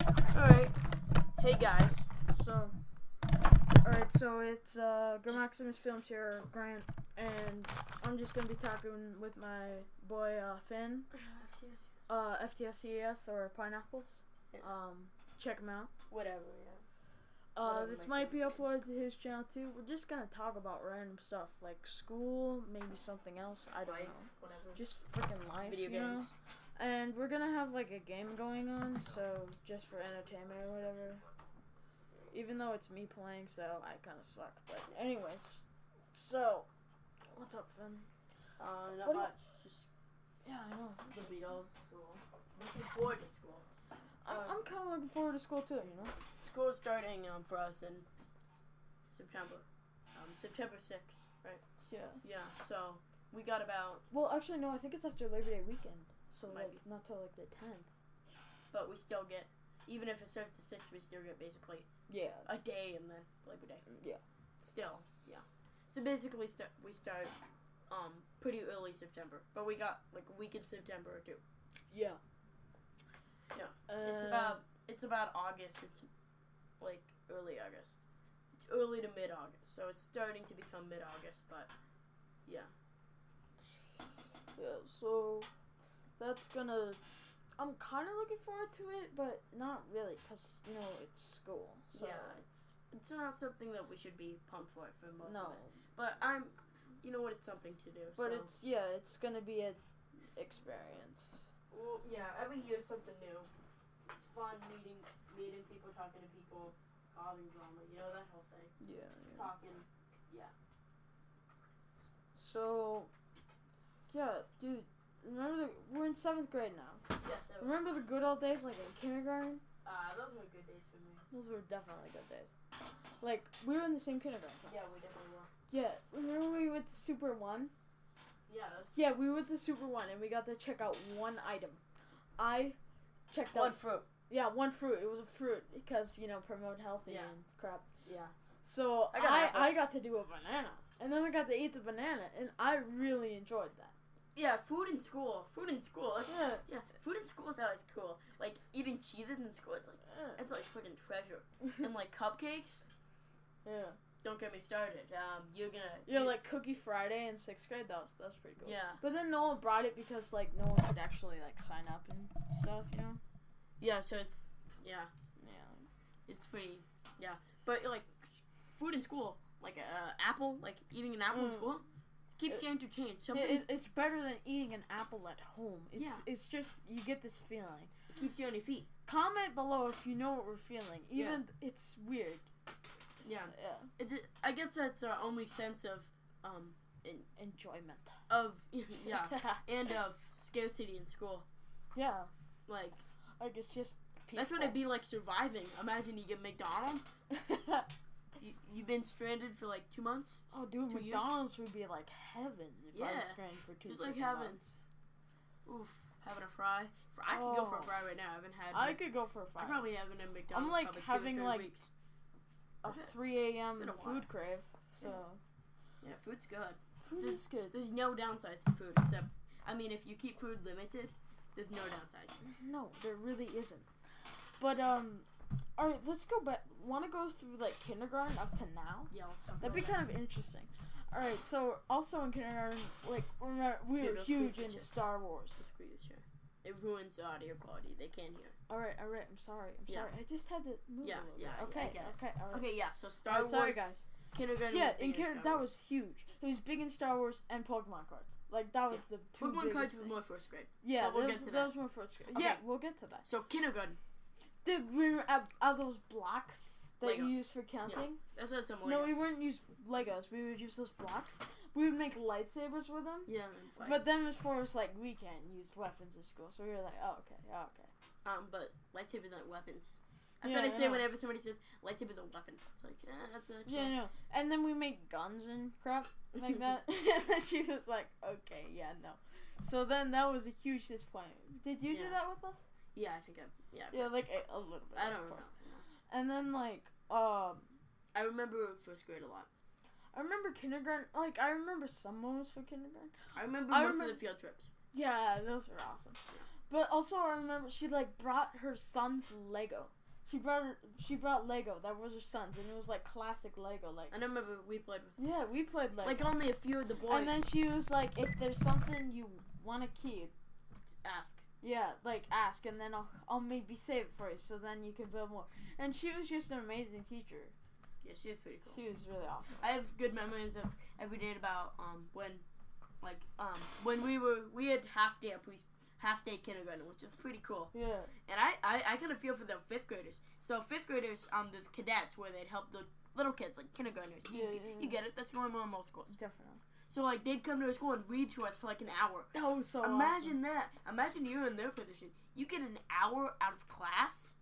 Alright. Hey guys. So it's Gramaximus Films here, Grant, and I'm just gonna be talking with my boy Finn. FTSCES or Pineapples. Yeah. Check him out. Whatever, yeah. Whatever This makes might be sense. uploaded to his channel too. We're just gonna talk about random stuff like school, maybe something else. I don't Life, know. whatever. Just freaking life. Video you know? games. And we're gonna have like a game going on, so just for entertainment or whatever. Even though it's me playing, so I kind of suck. But anyways, so what's up, Finn? Not What do you- much. Just Yeah, I know. the Beatles. School. Looking forward to school. I'm kind of looking forward to school too. You know. School is starting for us in September. September 6th, right? Yeah. Yeah. So we got about, Well, actually, no. I think it's after Labor Day weekend, so Might like not till like the 10th. but we still get, even if it starts the 6th, we still get basically Yeah. a day and then Labor Day. Yeah. Still, yeah. So basically, we start pretty early September, but we got like a week in September or two. Yeah. Yeah. It's about August. It's like early August. It's early to mid August, so it's starting to become mid August. But yeah, Yeah. So that's gonna. I'm kind of looking forward to it, but not really, cause you know it's school. So yeah, it's not something that we should be pumped for most no. of it. But you know what, it's something to do. But so. it's gonna be an experience. Well, yeah, every year something new. It's fun meeting people, talking to people, causing drama. You know, that whole thing. Yeah. Talking. Yeah. So, yeah, dude. We're in 7th grade now. Yes. Remember the good old days, like in kindergarten? Those were good days for me. Those were definitely good days. Like we were in the same kindergarten class. Yeah, we definitely were. Yeah. Remember when we went to Super One? Yeah. Yeah, we went to Super One and we got to check out one item. I checked One out. fruit. Yeah, one fruit. It was a fruit because promote healthy Yeah. and crap. Yeah. So I got an apple. I got to do a banana, and then I got to eat the banana, and I really enjoyed that. Yeah, food in school. That's, Yeah. yeah, food in school is always cool. Like eating cheeses in school, it's like freaking treasure. And like cupcakes, Yeah. don't get me started. You're gonna. Yeah, like Cookie Friday in 6th grade. That was pretty cool. Yeah. But then no one brought it because like no one could actually like sign up and stuff. You know. Yeah. So it's yeah, Yeah. it's pretty yeah. But like food in school, like apple, like eating an apple in school, keeps you entertained. Something It's better than eating an apple at home. Yeah. It's just you get this feeling. keeps you on your feet. Comment below if you know what we're feeling. Even it's weird. Yeah. Yeah. I guess that's our only sense of Enjoyment. yeah and of scarcity in school. Yeah. Like Like it's just peaceful. that's what it'd be like surviving. Imagine you get McDonald's. You've been stranded for like 2 months. Oh, dude, 2 years? McDonald's would be like heaven if I was Yeah. stranded for 2 Just like freaking having- months. Oof, having a fry. I could go for a Oh. fry right now. I haven't had. I could go for a I fry. probably haven't had McDonald's. like, probably 2 having, or 3 like, weeks. A It's 3 a.m. been a food while. crave. So Yeah, food's good. food is good. There's no downsides to food except, I mean, if you keep food limited, there's no downsides. No, there really isn't. But all right, let's go back. Want to go through like kindergarten up to now? Yeah, let's talk That'd be about kind of interesting. All right, so also in kindergarten, like we Dude, were let's huge do into this. Star Wars. that. Screw this shit. It ruins the audio quality. They can't hear. All right. I'm sorry. Yeah. I just had to move Yeah, a little yeah, bit. I Okay. get it. Okay. All right. Okay, yeah. So All Star right, Wars. sorry, guys. Kindergarten. Yeah, was big in Star that Wars. was huge. It was big in Star Wars and Pokemon cards. Like that was the two Pokemon biggest cards were things. more first grade. Yeah, but we'll those, get to those that. were first grade. Okay. Yeah, we'll get to that. So kindergarten. Did we have those blocks that you Legos. use for counting? That's what some. No, Legos. we wouldn't use Legos. We would use those blocks. We would make lightsabers with them. Yeah. And fight. But then as far as like we can't use weapons in school, so we were like, oh okay. But lightsabers aren't weapons. That's Yeah, what I I say know. whenever somebody says lightsabers are weapons. It's like, that's actually. Yeah, no. And then we make guns and crap like that. And then she was like, okay, yeah, no. So then that was a huge disappointment. Did you do Yeah. that with us? Yeah, I think Yeah, like a little bit. I of don't know. course. And then like I remember first grade a lot. I remember kindergarten. Like I remember some moments for kindergarten. I remember I most of remember- the field trips. Yeah, those were awesome. But also, I remember she like brought her son's Lego. She brought Lego. That was her son's, and it was like classic Lego. Like I remember we played with. Yeah, we played Lego. Like only a few of the boys. And then she was like, if there's something you want to keep, ask. Yeah, like ask, and then I'll maybe save it for you, so then you can build more. And she was just an amazing teacher. Yeah, she was pretty cool. She was really awesome. I have good memories of every day about when we had half day kindergarten, which was pretty cool. Yeah. And I kind of feel for the 5th graders. So 5th graders, the cadets, where they'd help the little kids, like kindergartners. You get it? That's going on in most schools. Definitely. So like they'd come to our school and read to us for like an hour. That was so Imagine awesome. that. Imagine you're in their position. You get an hour out of class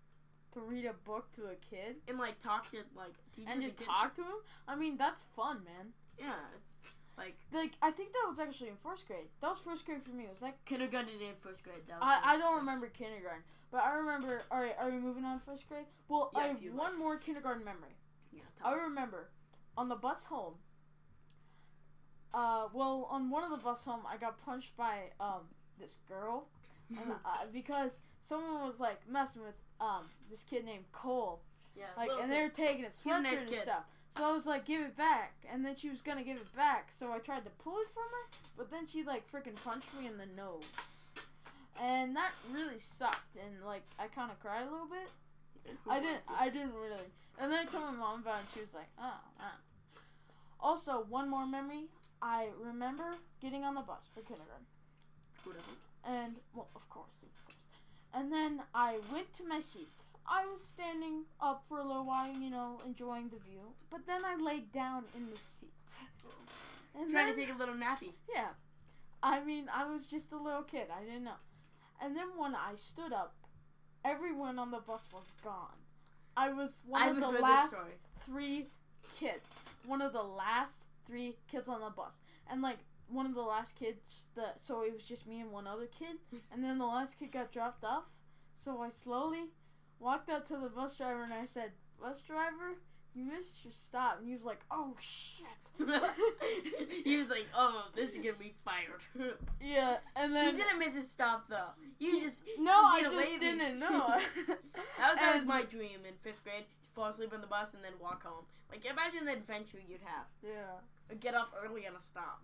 to read a book to a kid and like talk to like teachers and just kids. talk to him. I mean, that's fun, man. Yeah, it's like I think that was actually in 1st grade. That was 1st grade for me. It was like kindergarten and 1st grade. I don't remember kindergarten, but I remember. All right, are we moving on to 1st grade? Well, Yeah, I have one more kindergarten memory. Yeah, I remember on the bus home. Well, on one of the bus home, I got punched by this girl, and, because someone was like messing with this kid named Cole, Yeah, like, and they were taking his sweatshirt nice and kid. stuff. So I was like, give it back, and then she was gonna give it back. So I tried to pull it from her, but then she like freaking punched me in the nose, and that really sucked. And like I kind of cried a little bit. I didn't really. And then I told my mom about it, and she was like, oh. Also, one more memory. I remember getting on the bus for kindergarten. And, well, of course. And then I went to my seat. I was standing up for a little while, enjoying the view. But then I laid down in the seat. And Trying to take a little nappy. Yeah. I mean, I was just a little kid. I didn't know. And then when I stood up, everyone on the bus was gone. I was one of the last 3 kids. One of the last 3 kids on the bus. And like one of the last kids so it was just me and one other kid, and then the last kid got dropped off. So I slowly walked up to the bus driver and I said, "Bus driver, you missed your stop." And he was like, "Oh shit." He was like, "Oh, this is gonna be fired." Yeah, and then he didn't miss his stop though. I just didn't know. that was my dream in 5th grade. Fall asleep on the bus and then walk home. Like, imagine the adventure you'd have. Yeah. Or get off early on a stop.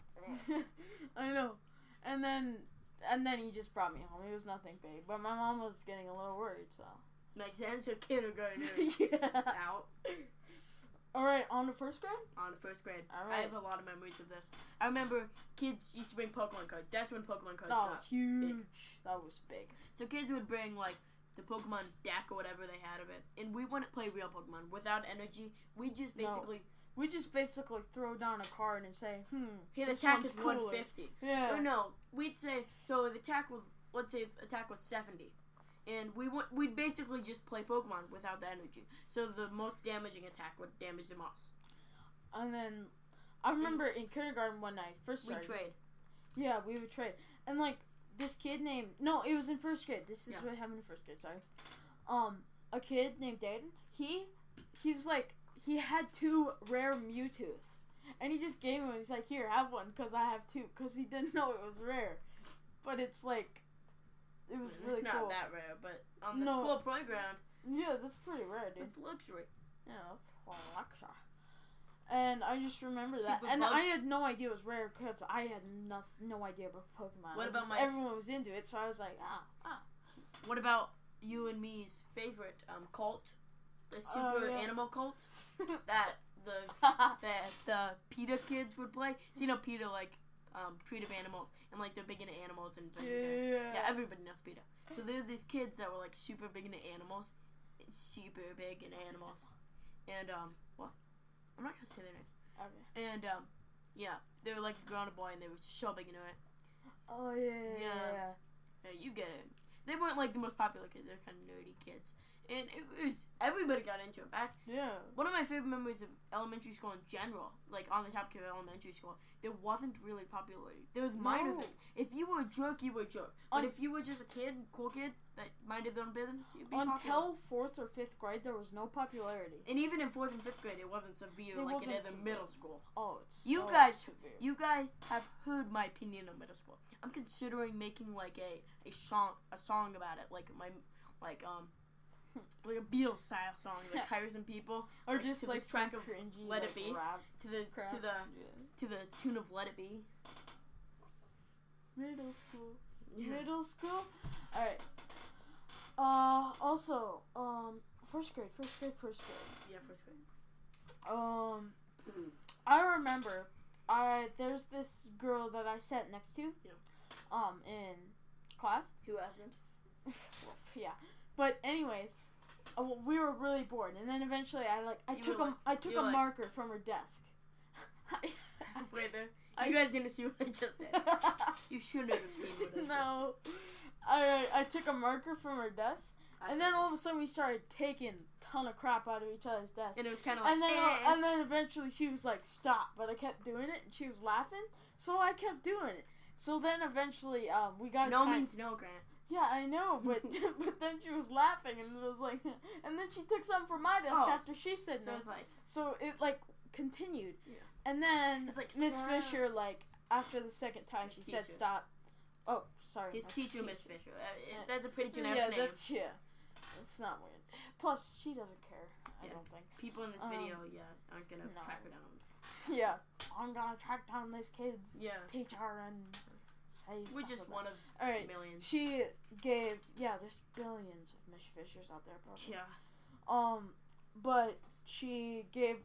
I know. And then he just brought me home. It was nothing big. But my mom was getting a little worried, so. Makes sense. Your kindergartner yeah. out. Alright, on to 1st grade? On to 1st grade. Alright. I have a lot of memories of this. I remember kids used to bring Pokemon cards. That's when Pokemon cards That was huge. big. That was big. So kids would bring, like, the Pokemon deck or whatever they had of it. And we wouldn't play real Pokemon. Without energy, we just basically... We just basically throw down a card and say, Hey, the attack is 150. Yeah. Or no, we'd say, so the attack was, let's say the attack was 70. And we'd basically just play Pokemon without the energy. So the most damaging attack would damage the most. And then, I remember in kindergarten when I first started. We trade. Yeah, we would trade. And like, this kid named, no, it was in 1st grade. This is what happened in 1st grade, sorry. A kid named Dayton, he was like, he had 2 rare Mewtwo's. And he just gave him, he's like, here, have one, because I have 2. Because he didn't know it was rare. But it's like, it was really not cool. Not that rare, but on the school playground. Yeah, that's pretty rare, dude. It's luxury. Yeah, that's luxury. And I just remember that. Super And bug. I had no idea it was rare because I had no idea about Pokemon. What about everyone was into it, so I was like, What about you and me's favorite cult? The super animal cult? that the PETA kids would play. So you know PETA, like, treat of animals, and like they're big into animals and yeah, everybody knows PETA. So there were these kids that were like super big into animals. And what? I'm not gonna say their names. Okay. And they were like a grown-up boy and they were so big into it. Oh yeah. Yeah, you get it. They weren't like the most popular kids, they're kind of nerdy kids. And it was, everybody got into it. One of my favorite memories of elementary school in general, like on the topic of elementary school, there wasn't really popularity. There was minor things. If you were a jerk, you were a jerk. But if you were just a kid, cool kid, that minded their own business, you'd be popular. Until 4th or 5th grade, there was no popularity. And even in 4th and 5th grade, it wasn't severe like it is in middle school. Oh, it's you so guys, severe. you guys have heard my opinion on middle school. I'm considering making like a song about it, like like a Beatles style song, like Hires and People, or like, just to like this track of cringy, Let like, It Be, rap to the tune of Let It Be. Middle school. Yeah. Middle school. All right. Also, first grade. Yeah, first grade. I remember, there's this girl that I sat next to. Yeah. In class. Who hasn't? Yeah. But anyways, we were really bored, and then eventually I took a marker from her desk. Wait there. You guys didn't see what I just did. You shouldn't have seen what I just did. No. I took a marker from her desk, and then all of a sudden we started taking a ton of crap out of each other's desks. And it was kind of like, and then eventually she was like, stop, but I kept doing it, and she was laughing, so I kept doing it. So then eventually, we got no means no, Grant. Yeah, I know, but but then she was laughing, and it was like, and then she took something from my desk after she said no. So it was like, so it like continued. Yeah. And then it's like, Miss Fisher, like after the second time, she said stop. Oh, sorry. His teacher, Miss Fisher. That's a pretty generic name. That's not weird. Plus, she doesn't care. I don't think. People in this video, aren't gonna track her down. Yeah, I'm gonna track down this kid's teacher and say. We're just one of millions. She gave there's billions of Miss Fishers out there, probably. Yeah. But she gave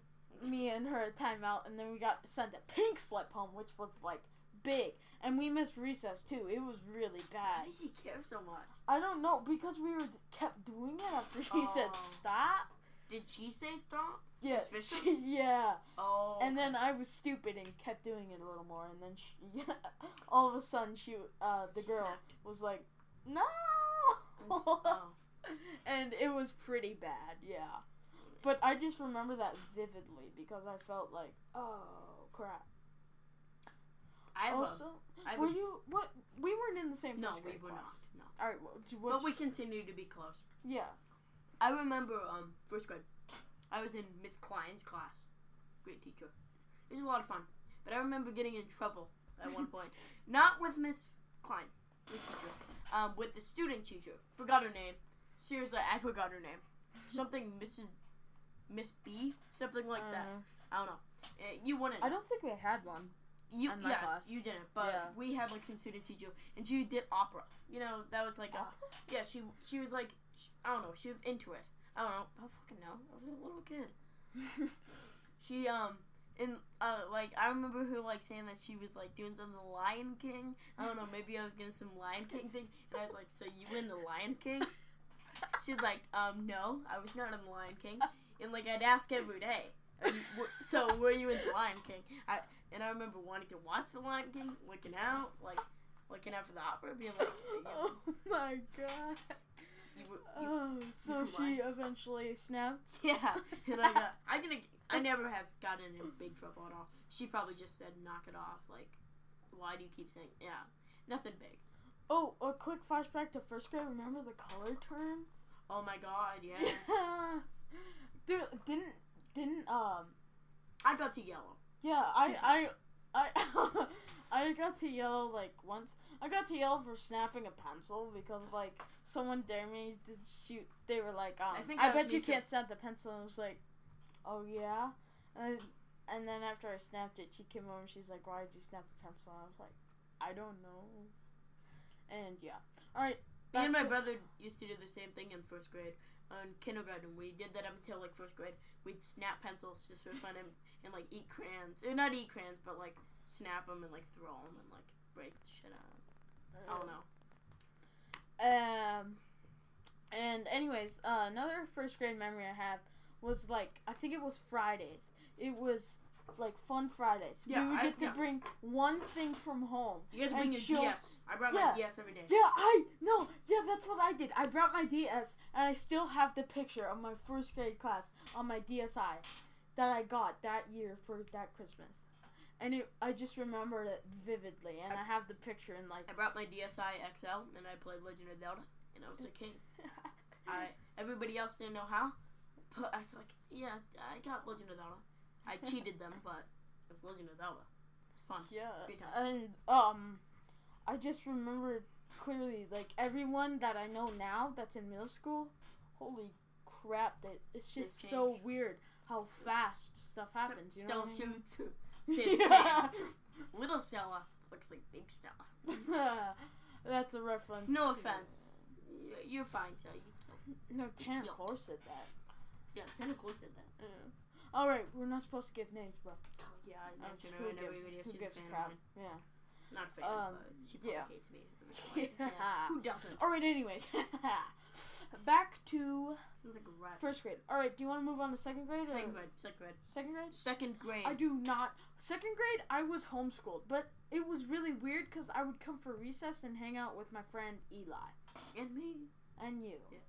me and her a timeout, and then we got sent a pink slip home, which was like big, and we missed recess too. It was really bad. Why did she care so much? I don't know, because we kept doing it after she said stop. Did she say stop? Yeah. Miss Fisher? Yeah. Oh. And then I was stupid and kept doing it a little more, and then all of a sudden she girl snapped. was like, no. Oh. And it was pretty bad. Yeah. But I just remember that vividly because I felt like, oh crap. We weren't in the same No, first grade we were class. not. No. All right, but we continued to be close. Yeah. I remember first grade. I was in Miss Klein's class. Great teacher. It was a lot of fun. But I remember getting in trouble at one point. Not with Miss Klein, the teacher. With the student teacher. Forgot her name. Seriously, I forgot her name. Something Miss B? Something like that. I don't know. You wouldn't. I don't think we had one. Class. You didn't. But we had like some student teacher, and she did opera. You know, that was like she was like, I don't know, she was into it. I don't know. I fucking know. I was a little kid. She like I remember her like saying that she was like doing something the Lion King. I don't know, maybe I was getting some Lion King thing, and I was like, so you in the Lion King? She's like, no, I was not in the Lion King. And like I'd ask every day, so were you in the Lion King? And I remember wanting to watch the Lion King, looking out for the opera, being like, oh my god. So she eventually snapped? Yeah, and I never have gotten in big trouble at all. She probably just said, knock it off, like, why do you keep saying, nothing big. Oh, a quick flashback to first grade, remember the color terms? Oh my god, yeah. Dude, didn't, I got to yellow. Yeah, I got to yellow, like, once. I got to yell for snapping a pencil because, like, someone dared me to shoot. They were like, I bet you can't snap the pencil. And I was like, oh, yeah? And then after I snapped it, she came over and she's like, why did you snap the pencil? And I was like, I don't know. And, yeah. Alright. Me and my brother used to do the same thing in first grade. In kindergarten, we did that up until, like, first grade. We'd snap pencils just for fun and like, eat crayons. Or not eat crayons, but, like, snap them and, like, throw them and, like, break the shit out. I don't know. And anyways, another first grade memory I have was, like, I think it was Fridays. It was, like, fun Fridays. Yeah, we would get to bring one thing from home. You guys bring your DS. I brought my DS every day. Yeah, that's what I did. I brought my DS, and I still have the picture of my first grade class on my DSi that I got that year for that Christmas. And I just remembered it vividly, and I have the picture in, like... I brought my DSi XL, and I played Legend of Zelda. and I was the king. Everybody else didn't know how, but I was like, yeah, I got Legend of Zelda. I cheated them, but it was Legend of Zelda. It's fun. Yeah, Great time. and I just remember clearly, like, everyone that I know now that's in middle school, holy crap, that it's just so weird how fast stuff happens. You know what I mean? Same. Little Stella looks like Big Stella. That's a reference. No offense. You're fine, so you No, Tanner Core said that. Yeah, Tanner Core said that. Yeah. Alright, we're not supposed to give names, bro. Oh, yeah, I know. Who gives a crap? Yeah. Not a fan, but she probably hates me. Yeah. Who doesn't? Alright, anyways. Back to Sounds like a rat. first grade. Alright, do you want to move on to second grade? Second grade. Second grade. Second grade? Second grade. I do not. Second grade, I was homeschooled, but it was really weird because I would come for recess and hang out with my friend Eli. And me. And you. Yeah.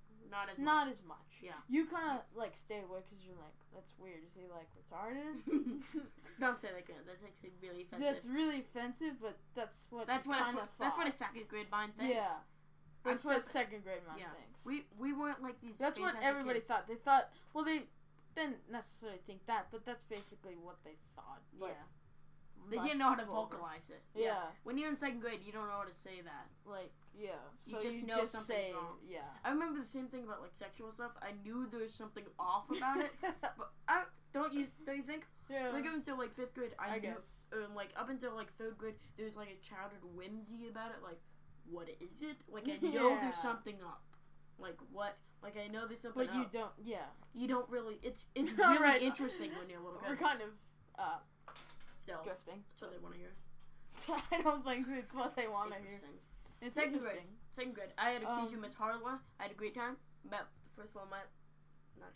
Not as much. Yeah. Yeah. You kind of, like, stayed away because you're like, that's weird. Is he, like, retarded? Don't say that. That's actually really offensive. That's really offensive, but that's what That's what a second grade mind thinks. Yeah. That's what second grade mind thinks. We weren't like these. That's what everybody kids. thought. They thought, well, they didn't necessarily think that, but that's basically what they thought. But They didn't know how to vocalize it. Yeah. When you're in second grade, you don't know how to say that. Like, yeah. So you just know something's wrong. Yeah. I remember the same thing about like sexual stuff. I knew there was something off about it, but don't you think? Yeah. Like up until like fifth grade, I knew. Guess. Like up until like third grade, there was like a childhood whimsy about it. Like, what is it? Like I know there's something up. Like what? Like I know there's something up. But you don't. Yeah. You don't really. It's really right. interesting when you're a little kid. We're kind of still drifting. That's what they want to hear. I don't think it's what they want to hear. It's Second interesting. grade. Second grade. I had a teacher, Miss Harla. I had a great time. About the first little month.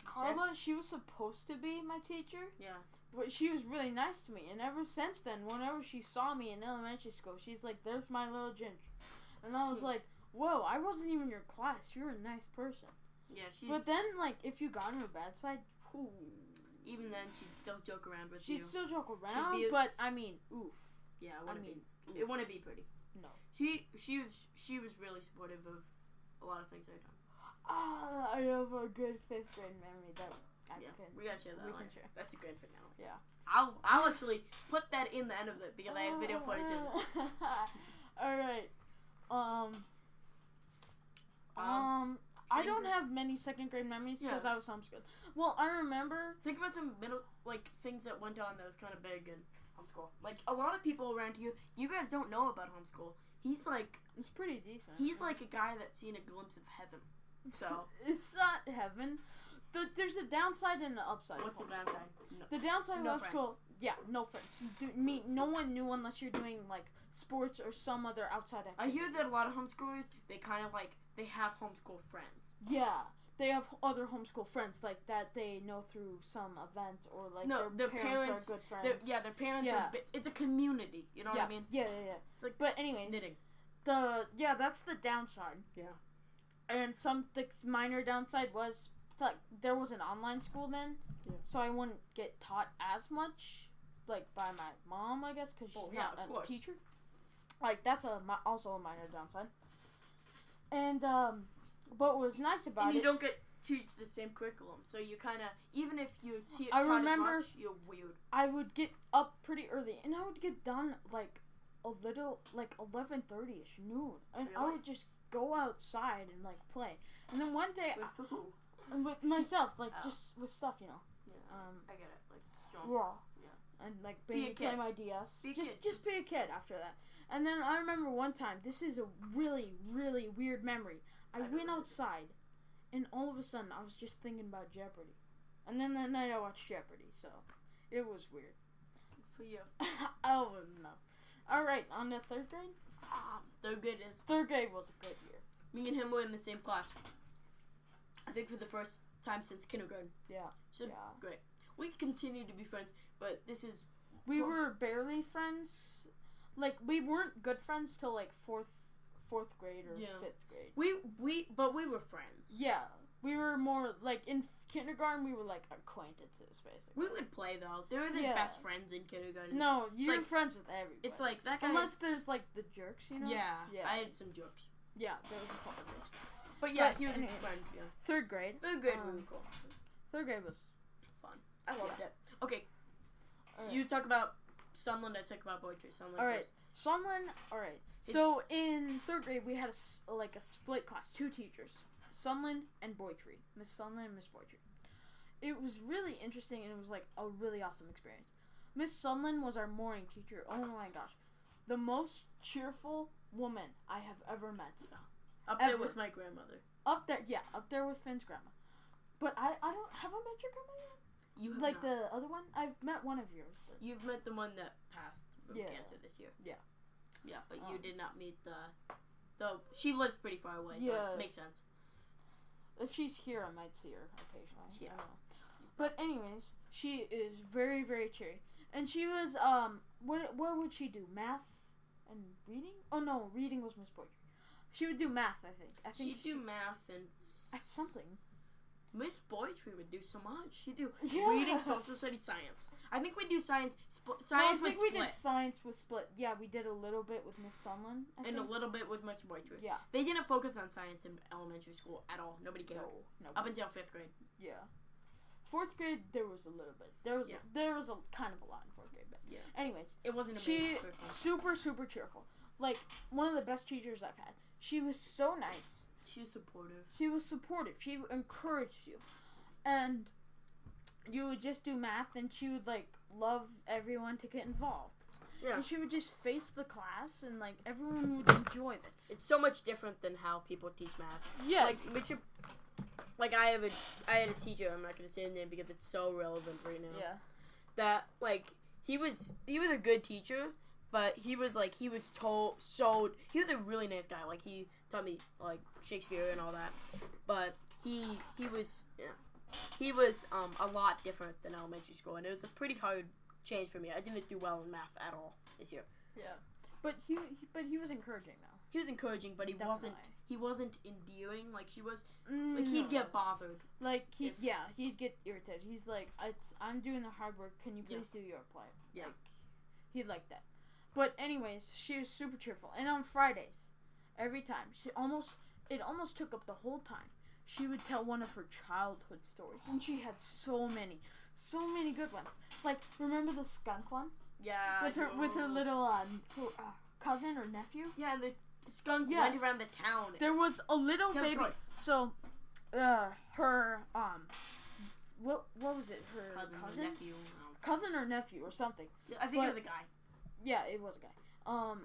Harla, she was supposed to be my teacher. Yeah. But she was really nice to me, and ever since then, whenever she saw me in elementary school, she's like, "There's my little Ginger," and I was like, "Whoa, I wasn't even your class. You're a nice person." Yeah, she's. But then, like, if you got on her bad side, even then, she'd still joke around with you. She'd still joke around, but I mean, oof. Yeah, it wouldn't be pretty. No. She was really supportive of a lot of things I'd done. I have a good fifth grade memory that we gotta share that. We can share. That's a grand finale. Yeah. I'll actually put that in the end of it because I have video footage of it. All right. I don't have many second grade memories because I was homeschooled. Well, I remember. Think about some middle things that went on that was kind of big in homeschool. Like a lot of people around here, you guys don't know about homeschool. He's like, it's pretty decent. He's like a guy that's seen a glimpse of heaven. So it's not heaven. There's a downside and an upside. What's the downside? No. The downside of homeschool, no friends. You meet no one new unless you're doing like sports or some other outside activity. I hear that a lot of homeschoolers, they kind of like they have homeschool friends. Yeah, they have other homeschool friends like that they know through some event or like their parents are good friends. Their parents are. It's a community. You know what I mean? Yeah. It's like, but anyways, knitting. That's the downside. Yeah. And the minor downside was like there was an online school then, so I wouldn't get taught as much, like by my mom, I guess, because she's not a teacher. Like that's also a minor downside. And but what was nice about you don't get teach the same curriculum, so you kind of even if you I remember as much, you're weird. I would get up pretty early, and I would get done like a little like 11:30ish noon, and really? I would just go outside and like play. And then one day with who? With myself, like just with stuff, you know. Yeah. I get it. Like John. Yeah. And like play my DS. Just be a kid after that. And then I remember one time. This is a really really weird memory. I went outside, and all of a sudden I was just thinking about Jeopardy. And then that night I watched Jeopardy, so it was weird. Good for you. Oh no. All right, on the third grade. Third grade was a good year. Me and him were in the same class. I think for the first time since kindergarten. Yeah. Great. We continue to be friends, but this is. We were barely friends. Like we weren't good friends till like fourth grade or fifth grade. But we were friends. Yeah, we were more like in kindergarten. We were like acquaintances, basically. We would play though. They were the best friends in kindergarten. No, you're friends with everybody. It's like that guy. Unless there's like the jerks, you know. Yeah. I had some jerks. Yeah, there was a couple jerks. But yeah, But he was a anyways, friend. Yeah. Third grade. Third grade was cool. Third grade was Fun. I loved it. Okay, alright. you talk about Sunland. I talk about Poetry. Sunland. All right, first. Sunland. All right. So in third grade, we had a split class, 2 teachers, Sunland and Boytree, Miss Sunland and Miss Boytree. It was really interesting, and it was like a really awesome experience. Miss Sunland was our morning teacher. Oh my gosh, the most cheerful woman I have ever met. Up there with my grandmother. Up there with Finn's grandma. But I don't have I met your grandma yet? You have Like not. the other one? I've met one of yours. But You've met the one that passed from Yeah. cancer this year. Yeah. Yeah, but you did not meet the. She lives pretty far away, so Yeah. it makes sense. if she's here, I might see her occasionally. Yeah. I don't know. But anyways, she is very, very cheery. And she was, what would she do? Math and reading? Oh no, reading was Miss Poetry. She would do math, I think. She'd do math and. Something. Miss Poetry would do so much. She'd do Yeah. reading, social studies, science. I think we'd do science. No, I Science think would we split. did science with split. Yeah, we did a little bit with Miss Sunland. I And a think. little bit with Miss Poetry. Yeah. They didn't focus on science in elementary school at all. Nobody cared. No. Up until 5th grade. Yeah. 4th grade, there was a little bit. There was a kind of a lot in 4th grade, but Yeah. anyways, It wasn't a she big curriculum. super, super cheerful. Like one of the best teachers I've had. She was so nice. She was supportive. She was supportive. She encouraged you, and you would just do math, and she would like love everyone to get involved. Yeah. And she would just face the class, and like everyone would enjoy it. It's so much different than how people teach math. Yeah. Like I had a teacher. I'm not gonna say his name because it's so relevant right now. Yeah. That like he was a good teacher, but he was a really nice guy. Like he taught me like Shakespeare and all that, but he was a lot different than elementary school, and it was a pretty hard change for me. I didn't do well in math at all this year. Yeah. But he was encouraging though. He was encouraging, but he Definitely. wasn't endearing like she was. Mm, Like he'd no. get bothered. Like he'd get irritated. He's like, I'm doing the hard work. Can you please do your part? Yeah. Like, he'd like that. But anyways, she was super cheerful. And on Fridays, every time it almost took up the whole time. She would tell one of her childhood stories, and she had so many good ones. Like remember the skunk one? Yeah. With her little cousin or nephew. Yeah, and the skunk Yeah. went around the town. There was a little Tell the baby. story. So, her what was it? Her cousin? nephew. Cousin or nephew or something. I think it was a guy. Yeah, it was a guy.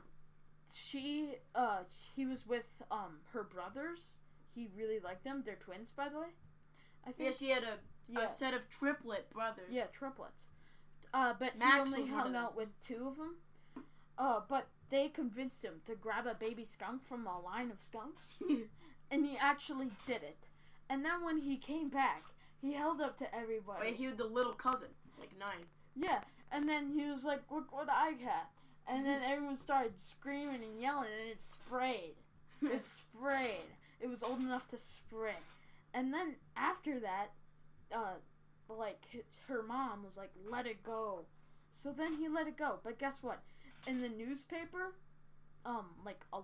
He was with her brothers. He really liked them. They're twins, by the way. I think. Yeah, she had a set of triplet brothers. Yeah, triplets. But Max he only was one of hung them. out with 2 of them. But they convinced him to grab a baby skunk from a line of skunks, and he actually did it. And then when he came back, he held up to everybody. Wait, he was the little cousin, like 9. Yeah, and then he was like, "Look what I got!" And then everyone started screaming and yelling, and it sprayed. It sprayed. It was old enough to spray. And then after that, her mom was like, "Let it go." So then he let it go. But guess what? In the newspaper, like a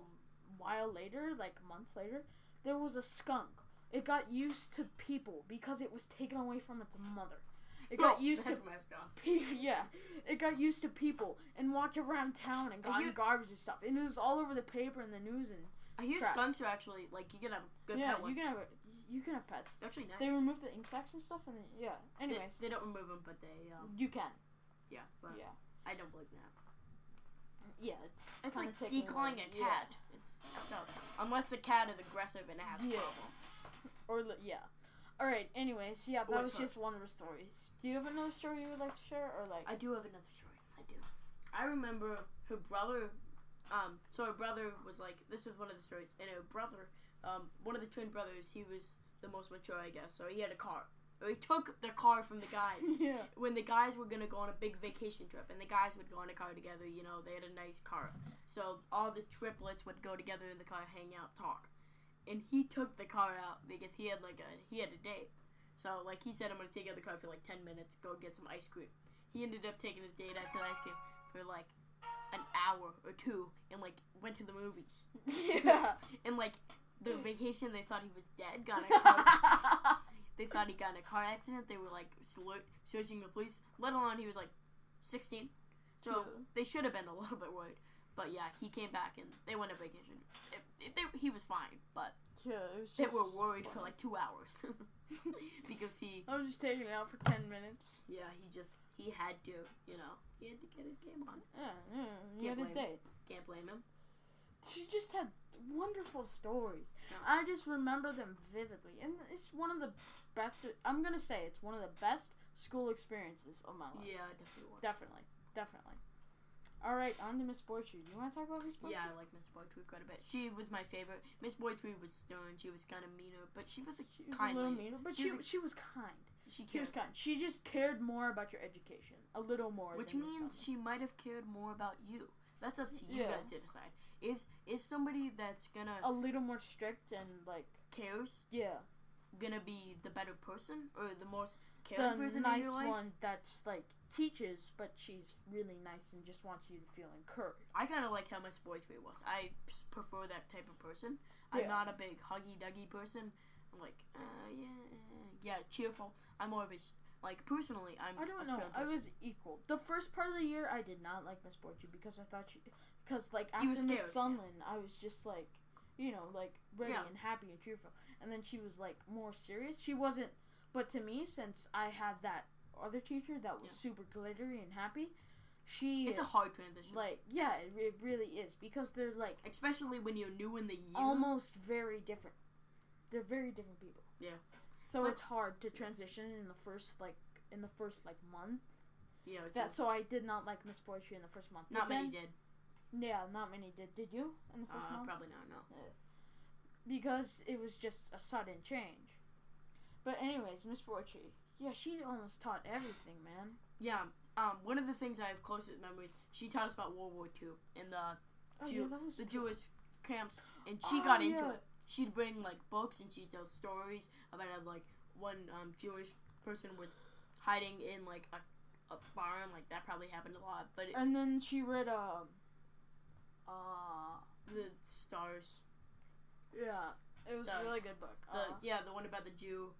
while later, like months later, there was a skunk. It got used to people because it was taken away from its mother. It got used to messed up. yeah. It got used to people and walked around town and got in garbage and stuff. And it was all over the paper and the news and I hear crap. skunks are actually like you can have a good yeah. pet one. You can have pets. They're actually nice. They remove the insects and stuff and Anyways, they don't remove them, but they you can. yeah. But Yeah. I don't believe that. Yeah, It's kinda like taking declawing away- a cat. It's no, unless the cat is aggressive and it has a Yeah. problem. All right. Anyways, that Or was sorry. just one of the stories. Do you have another story you would like to share, or like? I do have another story. I do. I remember her brother. So her brother was like, this was one of the stories, and her brother, one of the twin brothers, he was the most mature, I guess. So he had a car. Or he took the car from the guys. Yeah. When the guys were gonna go on a big vacation trip, and the guys would go in a car together, they had a nice car. So all the triplets would go together in the car, hang out, talk. And he took the car out because he had a date. So like he said, I'm gonna take out the car for like 10 minutes, go get some ice cream. He ended up taking a date out to the ice cream for like an hour or 2, and like went to the movies. Yeah. And like the vacation, they thought he was dead. They thought he got in a car accident. They were like searching the police. Let alone he was like 16. So they should have been a little bit worried. But yeah, he came back and they went on vacation. He was fine, but they were worried for like 2 hours because he. I'm just taking it out for 10 minutes. Yeah, he had to, he had to get his game on. Yeah, he had a date. Can't blame him. She just had wonderful stories. No. I just remember them vividly, and it's one of the best. I'm gonna say it's one of the best school experiences of my life. Yeah, definitely. Definitely. All right, on to Miss Boytree. Do you want to talk about Miss Boytree? Yeah, I like Miss Boytree quite a bit. She was my favorite. Miss Boytree was stern. She was kind of meaner, but she was a little meaner, but she was kind. She was kind. She just cared more about your education, a little more. Which means she might have cared more about you. That's up to you guys to decide. Is somebody that's gonna a little more strict and like cares? Yeah. Gonna be the better person or the most caring person in your life? The nice one that's like teaches, but she's really nice and just wants you to feel encouraged. I kind of like how Miss Boytree was. I prefer that type of person. I'm not a big huggy-duggy person. I'm like, cheerful. I'm more of a, personally, I don't know. I was equal. The first part of the year, I did not like Miss Boytree because I thought after Miss Sunland, I was just like, ready and happy and cheerful. And then she was like more serious. She wasn't, but to me, since I have that other teacher that was super glittery and happy, it's a hard transition. It really is because they're like, especially when you're new in the year, almost very different. They're very different people. Yeah. So it's hard to transition in the first month. Yeah. So I did not like Miss Boytree in the first month. Not many did. Yeah, not many did. Did you in the first month? Probably not. No. Because it was just a sudden change. But anyways, Miss Boytree. Yeah, she almost taught everything, man. Yeah. One of the things I have closest memories, she taught us about World War II and the Jewish camps, and she got into it. She'd bring books and she'd tell stories about how one Jewish person was hiding in a barn. That probably happened a lot. And then she read the stars. Yeah, it was a really good book. The one about the Jew.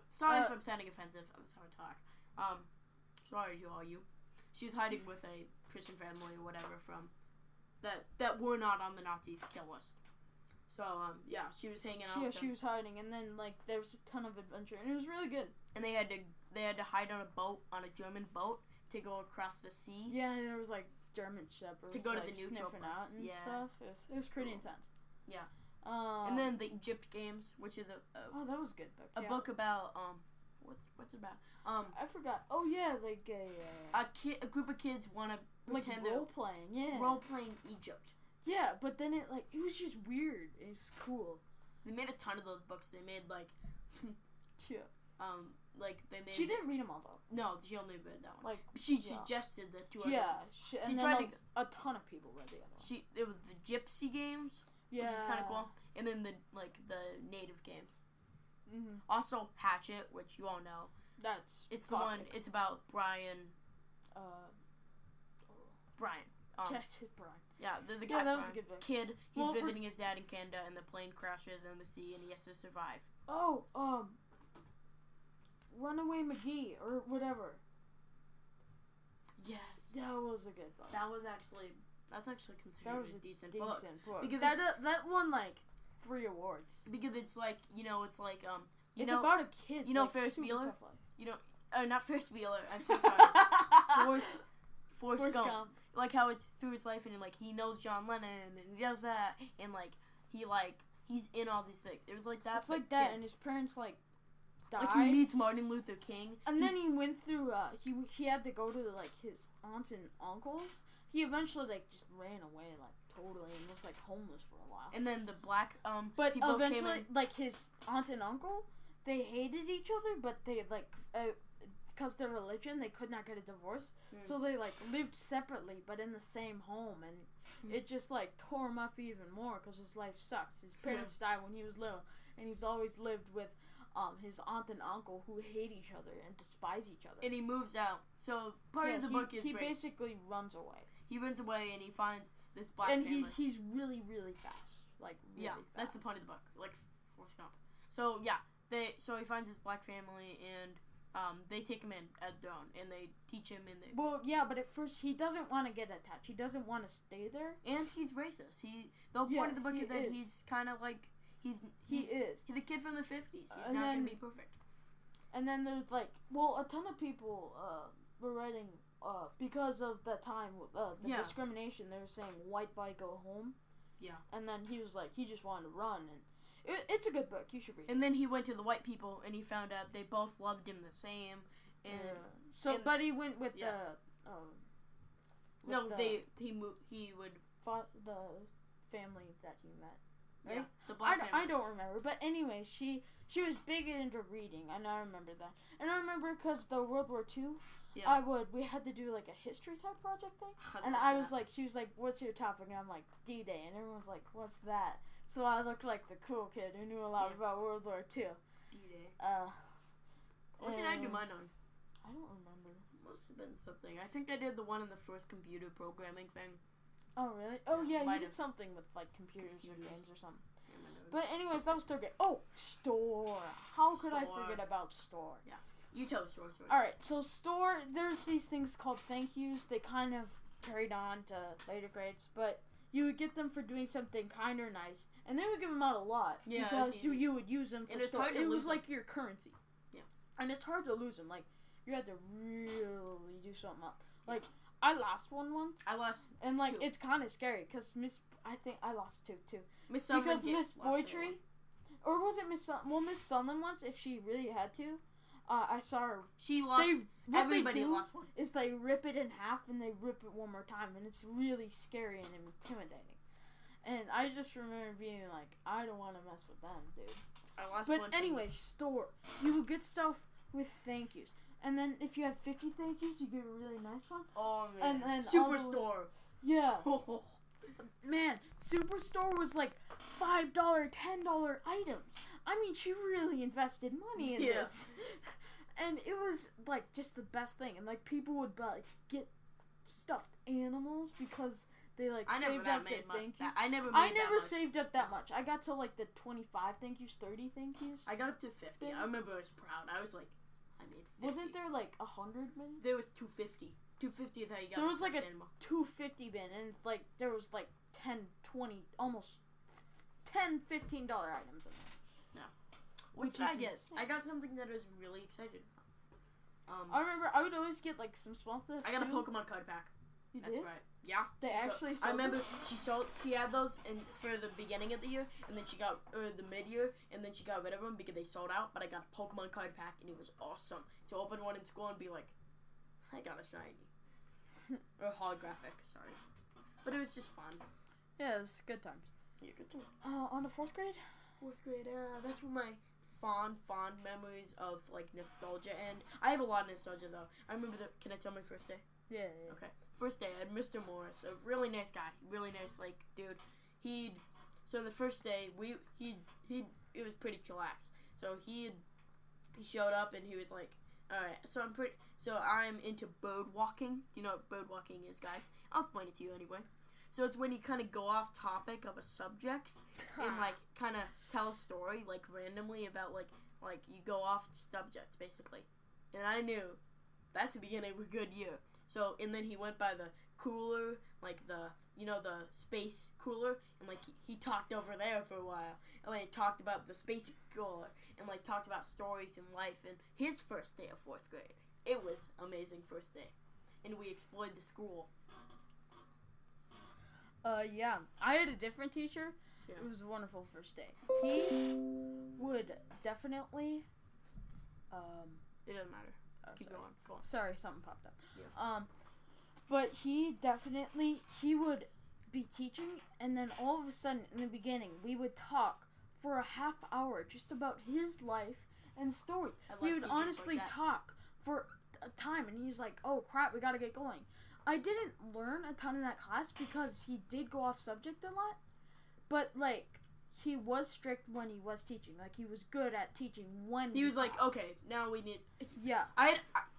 Sorry if I'm sounding offensive. That's how I talk. Sorry to all you. She was hiding with a Christian family or whatever from that were not on the Nazis' kill list. So she was hanging out. Yeah, she was hiding, and then there was a ton of adventure, and it was really good. And they had to hide on a German boat to go across the sea. Yeah, and there was German shepherds to go to the neutral sniffing out and stuff. It was pretty intense. Yeah. And then the Egypt Games, which is that was a good book. A book about what's it about? I forgot. Oh yeah, a group of kids want to pretend role playing. Yeah. Role playing Egypt. Yeah, but then it was just weird. It was cool. They made a ton of those books. They made yeah. They made. She didn't read them all though. No, she only read that one. She suggested the two other ones. She tried to. A ton of people read the other one. It was the Gypsy Games. Yeah. Which is kind of cool. And then the native games. Mm-hmm. Also Hatchet, which you all know. It's the one. It's about Brian. Brian. Brian. Yeah, the guy. That was a good book. Kid. He's visiting his dad in Canada, and the plane crashes in the sea, and he has to survive. Oh, Runaway McGee or whatever. Yes. That was a good book. That's actually considered a decent book. Because that won 3 awards. Because it's it's about a kid. You know Ferris Bueller? Not Ferris Bueller. I'm so sorry. Forrest Gump. How it's through his life and he knows John Lennon and he does that and he's in all these things. It was that. It's like that, and his parents died. He meets Martin Luther King. And then he went through. He had to go to his aunts and uncles. He eventually just ran away totally and was homeless for a while. And then the black but people eventually came in. His aunt and uncle, they hated each other, but they because their religion, they could not get a divorce. So they lived separately but in the same home, and it just tore him up even more because his life sucks. His parents died when he was little, and he's always lived with his aunt and uncle who hate each other and despise each other. And he moves out. So part of the book is he basically runs away. He runs away and he finds this black and family. he's really, really fast. like really fast. That's the point of the book, like Forrest Gump. So yeah, so he finds his black family and they take him in at their own and they teach him and they. Well, yeah, but at first he doesn't want to get attached. He doesn't want to stay there. And he's racist. The whole point of the book is that he's kind of like he's the kid from the 50s. He's not gonna be perfect. And then there's like, well, a ton of people were writing because of the time the discrimination. They were saying white boy go home. Yeah. And then he was like, he just wanted to run, and it's a good book. You should read it. And then he went to the white people, and he found out they both loved him the same. And but he went with the. He would fought the family that he met. Right? Yeah, the black family. I don't remember, but anyway, she was big into reading, and I remember that. And I remember because the World War II, we had to do like a history type project thing, and she was like, "What's your topic?" And I'm like, D-Day, and everyone's like, "What's that?" So I looked like the cool kid who knew a lot about World War II. D-Day. What did I do mine on? I don't remember. Must have been something. I think I did the one in the first computer programming thing. Oh, really? Oh, yeah, you did something with, like, computers or games or something. But anyways, that was third grade. Oh, store. How could I forget about store? Yeah. You tell the store story. Alright, so store, there's these things called thank yous. They kind of carried on to later grades, but you would get them for doing something kind or nice, and they would give them out a lot. Yeah, because you would use them for store. It was like your currency. Yeah. And it's hard to lose them. Like, you had to really do something up. Like, I lost one once. And, like, 2. It's kind of scary, because I think I lost 2, too. Miss Sunland, because Miss Boytree, or was it Miss Sunland once, if she really had to, I saw her. She lost, everybody lost one. Is they rip it in half, and they rip it one more time, and it's really scary and intimidating. And I just remember being like, I don't want to mess with them, dude. I lost one. But anyway, store. You would get stuff with thank yous. And then if you have 50 thank yous, you get a really nice one. Oh, man. And then Superstore. Yeah. Man, Superstore was like $5, $10 items. I mean, she really invested money in this. And it was like just the best thing. And like people would like get stuffed animals because they like saved up their thank yous. I never saved up that much. I got to like the 25 thank yous, 30 thank yous. I got up to 50. I remember I was proud. I was like, I made 50. Wasn't there like 100 bin? There was 250. 250 is how you got. There was like a animal. 250 bin, and like there was like 10, 20, almost $10, $15 items in there. No. What did I get? I got something that I was really excited about. I remember I would always get like some small stuff. I got a Pokemon card pack. That's right. Yeah. They actually sold. I remember she had those for the beginning of the year, and then she got the mid-year, and then she got rid of them because they sold out. But I got a Pokemon card pack, and it was awesome to open one in school and be like, I got a shiny or holographic. Sorry, but it was just fun. Yeah, it was good times. Yeah, good times. On to 4th grade. 4th grade. That's where my fond memories of like nostalgia end. I have a lot of nostalgia though. I remember can I tell my first day? Yeah. Okay. First day, I had Mr. Morris, a really nice guy, really nice, like, dude. So the first day, it was pretty chillax. So he showed up and he was like, alright, so I'm into bird walking. Do you know what bird walking is, guys? I'll explain it to you anyway. So it's when you kind of go off topic of a subject and, like, kind of tell a story, like, randomly about, like you go off subject, basically. And I knew that's the beginning of a good year. So, and then he went by the cooler, like the space cooler, and like he talked over there for a while, and like talked about the space cooler, and like talked about stories in life, and his first day of 4th grade. It was amazing first day, and we explored the school. Yeah, I had a different teacher. Yeah. It was a wonderful first day. He would definitely, it doesn't matter. Keep going. Go on. Sorry, something popped up. Yeah. But he would be teaching, and then all of a sudden, in the beginning, we would talk for a half hour just about his life and stories. He would honestly talk for a time, and he's like, "Oh crap, we gotta get going." I didn't learn a ton in that class because he did go off subject a lot, but like. He was strict when he was teaching. Like, he was good at teaching when he was like, okay, now we need... Yeah.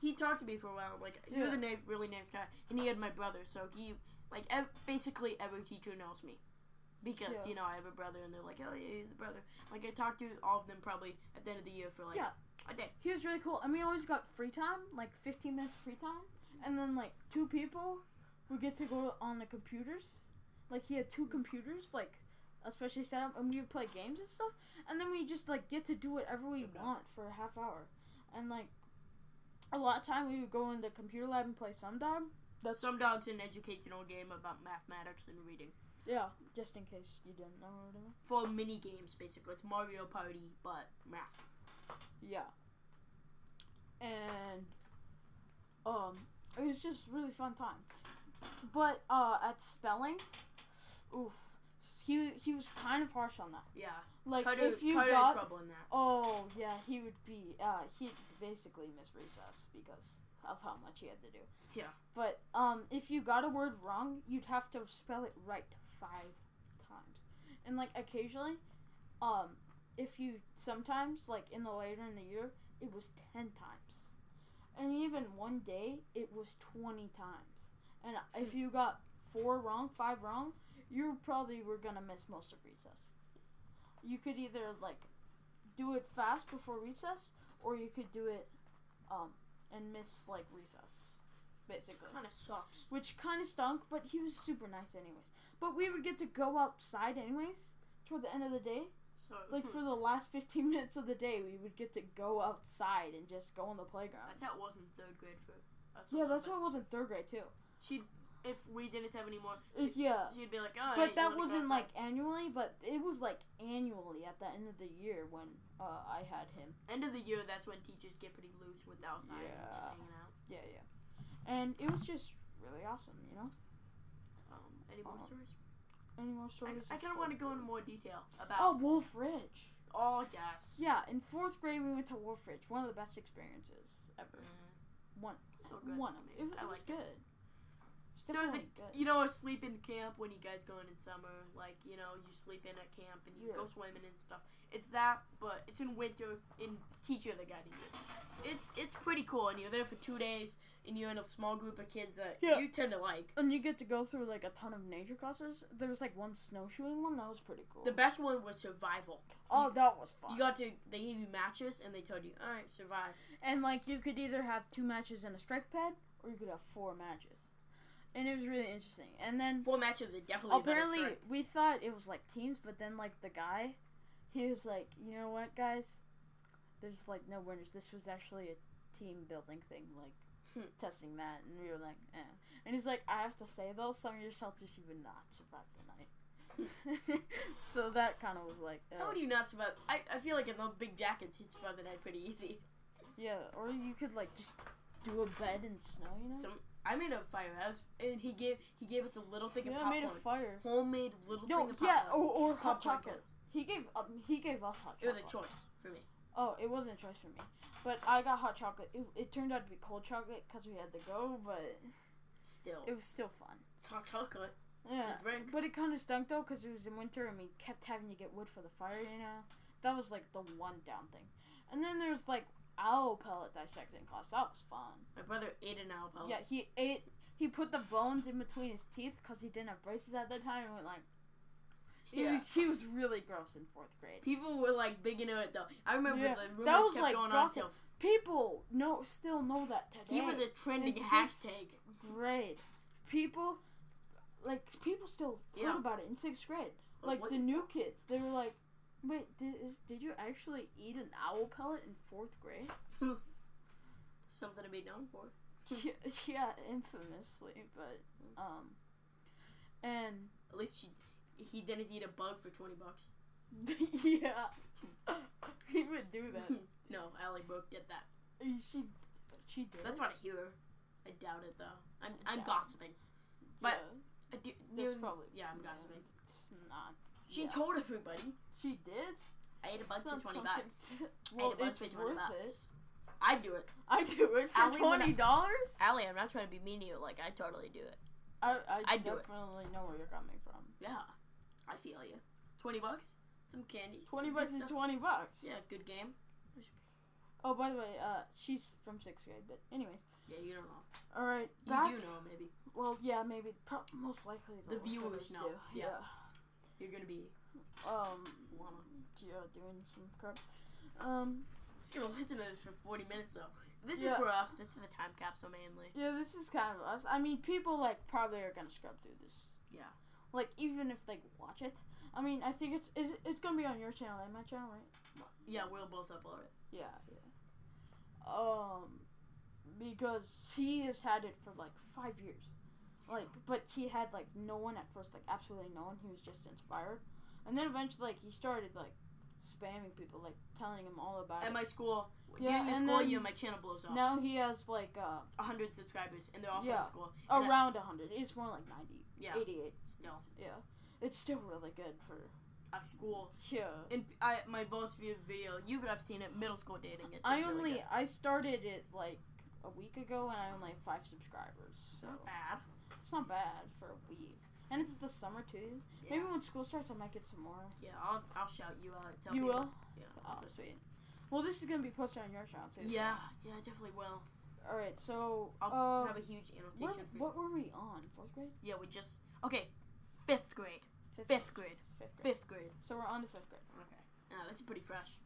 He talked to me for a while. Like, he was a really nice guy. And he had my brother, so he... Like, basically every teacher knows me. Because, Yeah. you know, I have a brother, and they're like, oh, yeah, he's a brother. Like, I talked to all of them probably at the end of the year for, like, a day. He was really cool. And we always got free time, like 15 minutes free time. And then, like, 2 people would get to go on the computers. Like, he had 2 computers, like, especially set up, and we would play games and stuff. And then we just, like, get to do whatever we want for a half hour. And, like, a lot of time we would go in the computer lab and play Sumdog. Some Dog's an educational game about mathematics and reading. Yeah, just in case you didn't know or whatever. For mini games, basically. It's Mario Party, but math. Yeah. And, it was just really fun time. But, at spelling, oof. He was kind of harsh on that. Yeah. Like, Carter, if you Carter got... had trouble in that. Oh, yeah, he would be, he'd basically miss recess because of how much he had to do. Yeah. But, if you got a word wrong, you'd have to spell it right 5 times. And, like, occasionally, if you, sometimes, like, later in the year, it was 10 times. And even one day, it was 20 times. And if you got 4 wrong, 5 wrong, you probably were gonna miss most of recess. You could either, like, do it fast before recess, or you could do it, and miss, like, recess, basically. Kind of sucks. Which kind of stunk, but he was super nice anyways. But we would get to go outside anyways, toward the end of the day. So, Like, for the last 15 minutes of the day, we would get to go outside and just go on the playground. That's how it was in 3rd grade for us. Yeah, that's how it was in 3rd grade, too. If we didn't have any more, Yeah. she'd be like, oh, But that you wanna go wasn't, like, outside? annually, but it was, like, annually at the end of the year when I had him. End of the year, that's when teachers get pretty loose with outside and just Yeah. hanging out. Yeah. And it was just really awesome, you know? Any more stories? Any more stories? I kind of want to go into more detail about... Oh, Wolf Ridge. Oh, yes. Yeah, in 4th grade we went to Wolf Ridge. One of the best experiences ever. One. So good. One of it. It I was liked good. it. It's So is definitely it, good. you know, a sleep in camp when you guys going in summer, like, you know, you sleep in at camp and you Yeah. go swimming and stuff. It's that, but it's in winter, in teacher the guiding you. It's pretty cool, and you're there for 2 days, and you're in a small group of kids that you tend to like. And you get to go through, like, a ton of nature classes. There was, like, one snowshoeing one. That was pretty cool. The best one was survival. Oh, that was fun. They gave you matches, and they told you, alright, survive. And, like, you could either have 2 matches in a strike pad, or you could have 4 matches. And it was really interesting. And then... 4 matches, they definitely apparently, better strike. we thought it was, like, teams, but then, like, the guy, he was like, you know what, guys? There's, like, no winners. This was actually a team-building thing, like, testing that. And we were like, eh. And he's like, I have to say, though, some of your shelters, you would not survive the night. So that kind of was like... How would you not survive? I feel like in those big jackets, you'd survive the night pretty easy. Yeah, or you could, like, just do a bed in snow, you know? I made a firehouse, and he gave us a little thing of Yeah, popcorn. I made a fire. Homemade little No, thing of popcorn. yeah, or hot Popcorn chocolate. He gave us hot It was chocolate. a choice for me. Oh, it wasn't a choice for me. But I got hot chocolate. It turned out to be cold chocolate because we had to go, but Still. it was still fun. It's hot chocolate. Yeah. It's a drink. But it kind of stunk, though, because it was in winter and we kept having to get wood for the fire, you know? That was, like, the one down thing. And then there's, like, owl pellet dissecting class. That was fun. My brother ate an owl pellet. Yeah, he put the bones in between his teeth because he didn't have braces at that time and went, like... He was really gross in 4th grade. People were, like, big into it, though. I remember the rumors that was, kept like, going gossip. on. People still know that today. He was a trending In hashtag. Grade. People still heard about it in 6th grade. But Like, what the the new kids, they were like, wait, did you actually eat an owl pellet in 4th grade? Something to be known for. Yeah, infamously, but, and... At least he didn't eat a bug for $20. Yeah. He would do that. No, Allie Brooke did that. She did. That's what I hear. I doubt it, though. I'm gossiping. Yeah, But I do, that's probably... Yeah, I'm gossiping. It's not... She told everybody. She did? I ate a bug It's for not $20. Well, I ate a bug it's for $20. worth it. I'd do it. I do it for Allie, when $20? Allie, I'm not trying to be mean to you. Like, I totally do it. I I'd do it. definitely know where you're coming from. Yeah. I feel you. $20? Some candy. 20 some bucks good is stuff. $20. Yeah, good game. Oh, by the way, she's from 6th grade, but anyways. Yeah, you don't know. Alright, You back. do know, maybe. Well, yeah, maybe. Most likely The listeners viewers know. do. Yeah. you're gonna be doing some crap. Just gonna listen to this for 40 minutes though. This is for us. This is the time capsule mainly. Yeah, this is kind of us. I mean, people like probably are gonna scrub through this. Yeah. Like even if they watch it. I mean, I think it's gonna be on your channel and my channel, right? Yeah, we'll both upload it. Yeah. Because he has had it for like 5 years. Like, but he had like no one at first, like absolutely no one. He was just inspired, and then eventually, like he started like spamming people, like telling them all about it. At my school, Yeah, during the and school then year, my channel blows up. Now he has like 100 subscribers, and they're all from Yeah. the school. And around 100. It's more like 90, Yeah. 88. Still, Yeah, it's still really good for a school. yeah. And my most viewed video, you have seen it, middle school dating. It I started it like a week ago, and I only have 5 subscribers. So not bad. it's not bad for a week, and it's the summer too. Yeah. Maybe when school starts, I might get some more. Yeah, I'll shout you out. Tell You people. will? Yeah. Oh, sweet. Well, this is gonna be posted on your channel too. Yeah, I definitely will. So. All right. So I'll have a huge annotation for you. what were we on? 4th grade? Yeah, we just fifth grade. Fifth Fifth grade. Fifth grade. Fifth grade. So we're on to 5th grade. Okay. That's pretty fresh.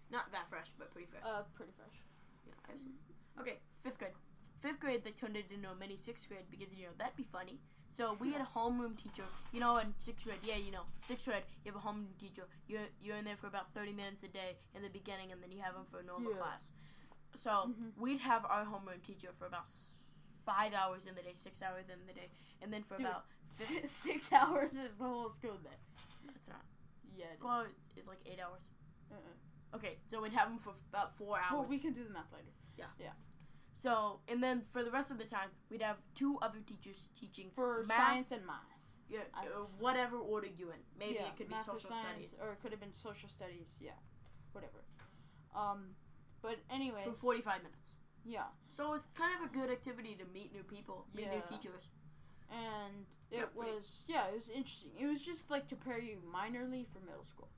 Not that fresh, but pretty fresh. Pretty fresh. Yeah, I've seen. Okay, 5th grade. 5th grade, they turned it into a mini 6th grade because, that'd be funny. So we had a homeroom teacher. In 6th grade, 6th grade, you have a homeroom teacher. You're in there for about 30 minutes a day in the beginning, and then you have them for a normal class. So we'd have our homeroom teacher for about 5 hours in the day, 6 hours in the day, and then for about 6 hours is the whole school day. That's not. Yeah. School is like 8 hours. Okay, so we'd have them for about 4 hours. Well, we can do the math later. Yeah. So, and then for the rest of the time, we'd have 2 other teachers teaching for math, science and math. Yeah, whatever order you in. Maybe it could be math social studies, or it could have been social studies. Yeah, whatever. But anyways. for 45 minutes. Yeah. So it was kind of a good activity to meet new people, meet new teachers. And it was interesting. It was just like to prepare you minorly for middle school.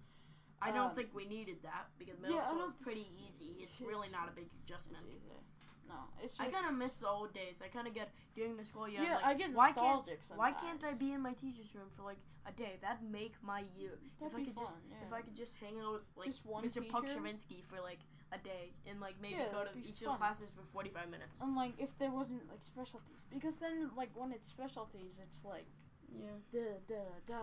I don't think we needed that because middle school is pretty easy. It's really not a big adjustment. It's easy. No, it's just... I kind of miss the old days. I kind of get during the school year. Yeah, like, I get nostalgic sometimes. Why can't I be in my teacher's room for like a day? That'd make my year. That'd be fun. If I could just hang out with like just one Mr. teacher? Pukshavinsky for like a day and like maybe go to each of the classes for 45 minutes. And like if there wasn't like specialties, because then like when it's specialties, it's like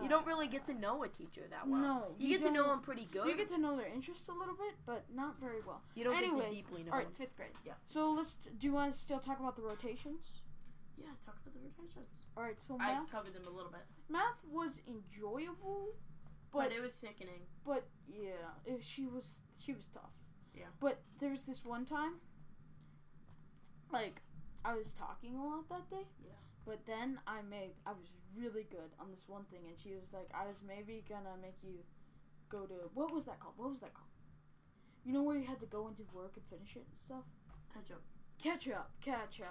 you don't really get to know a teacher that well. No, you get to know them pretty good. You get to know their interests a little bit, but not very well. You don't get to deeply know. All right, 5th grade. Yeah. So do you want to still talk about the rotations? Yeah, talk about the rotations. All right, so I math. covered them a little bit. Math was enjoyable, but it was sickening. But yeah, she was tough. Yeah. But there was this one time, like, I was talking a lot that day. Yeah. But then I was really good on this one thing, and she was like, I was maybe gonna make you go to, what was that called? You know where you had to go and do work and finish it and stuff? Catch up.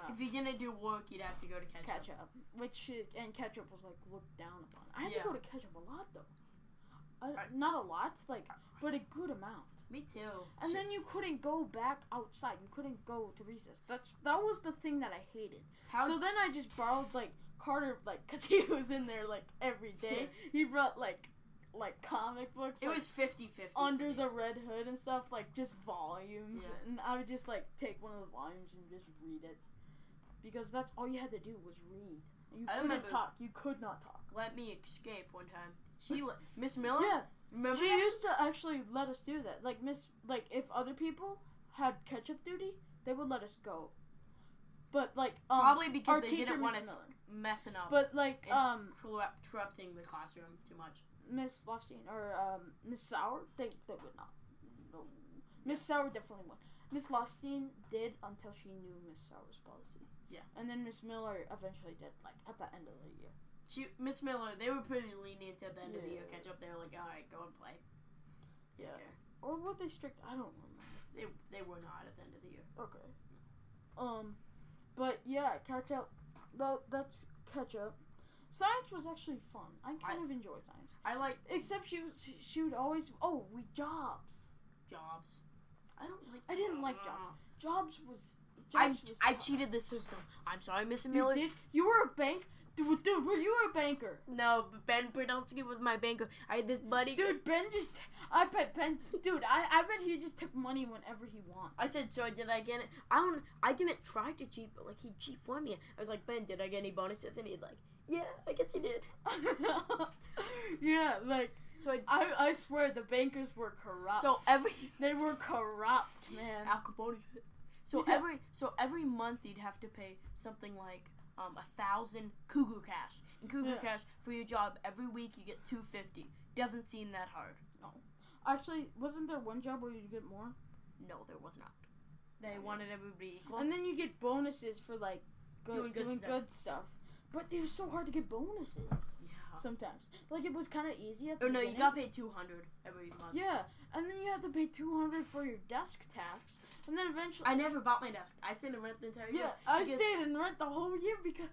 If you're gonna do work, you'd have to go to catch up. And catch up was like looked down upon. I had to go to catch up a lot though. Not a lot, like, but a good amount. Me too. And then you couldn't go back outside. You couldn't go to recess. That was the thing that I hated. So then I just borrowed like Carter, like, cause he was in there like every day. He brought like comic books. It was 50-50. Under the Red Hood and stuff, like just volumes. Yeah. And I would just like take one of the volumes and just read it, because that's all you had to do was read. You couldn't talk. You could not talk. Let Me Escape one time. Miss Miller. Yeah. Remember she that? used to actually let us do that. Like if other people had catch-up duty, they would let us go. But like probably because our they teacher, didn't want us Miller. messing up. But like corrupting the classroom too much. Miss Lofstein or Miss Sauer, they would not. No. Miss Sauer definitely would. Miss Lofstein did until she knew Miss Sauer's policy. Yeah. And then Miss Miller eventually did, like at the end of the year. Miss Miller, they were pretty lenient at the end of the year. Catch up, they were like, all right, go and play. Yeah. Or were they strict? I don't remember. They were not at the end of the year. Okay. But yeah, catch up. That's catch up. Science was actually fun. I kind of enjoyed science. Except she would always jobs. I didn't like jobs. I cheated the system. I'm sorry, Miss Miller. You did? You were a bank. Dude, were you a banker? No, but Ben Bernowski was my banker. I had this buddy. Dude, I bet Ben, dude, I bet he just took money whenever he wants. I said, so did I get it? I didn't try to cheat, but like he'd cheat for me. I was like, Ben, did I get any bonuses? And he'd like, yeah, I guess you did. Yeah, like, so I swear the bankers were corrupt. They were corrupt, man. Al Capone shit. So every month you'd have to pay something like 1,000 Cougar Cash. And Cougar Cash for your job every week you get $250. Doesn't seem that hard. No. Actually, wasn't there one job where you get more? No, there was not. They wanted everybody equal. And then you get bonuses for like doing good stuff. But it was so hard to get bonuses. Yeah. Sometimes. Like it was kind of easy at the beginning. You got paid $200 every month. Yeah. And then you have to pay $200 for your desk tasks. And then eventually I never bought my desk. I stayed in rent the entire year. Yeah, I stayed in rent the whole year because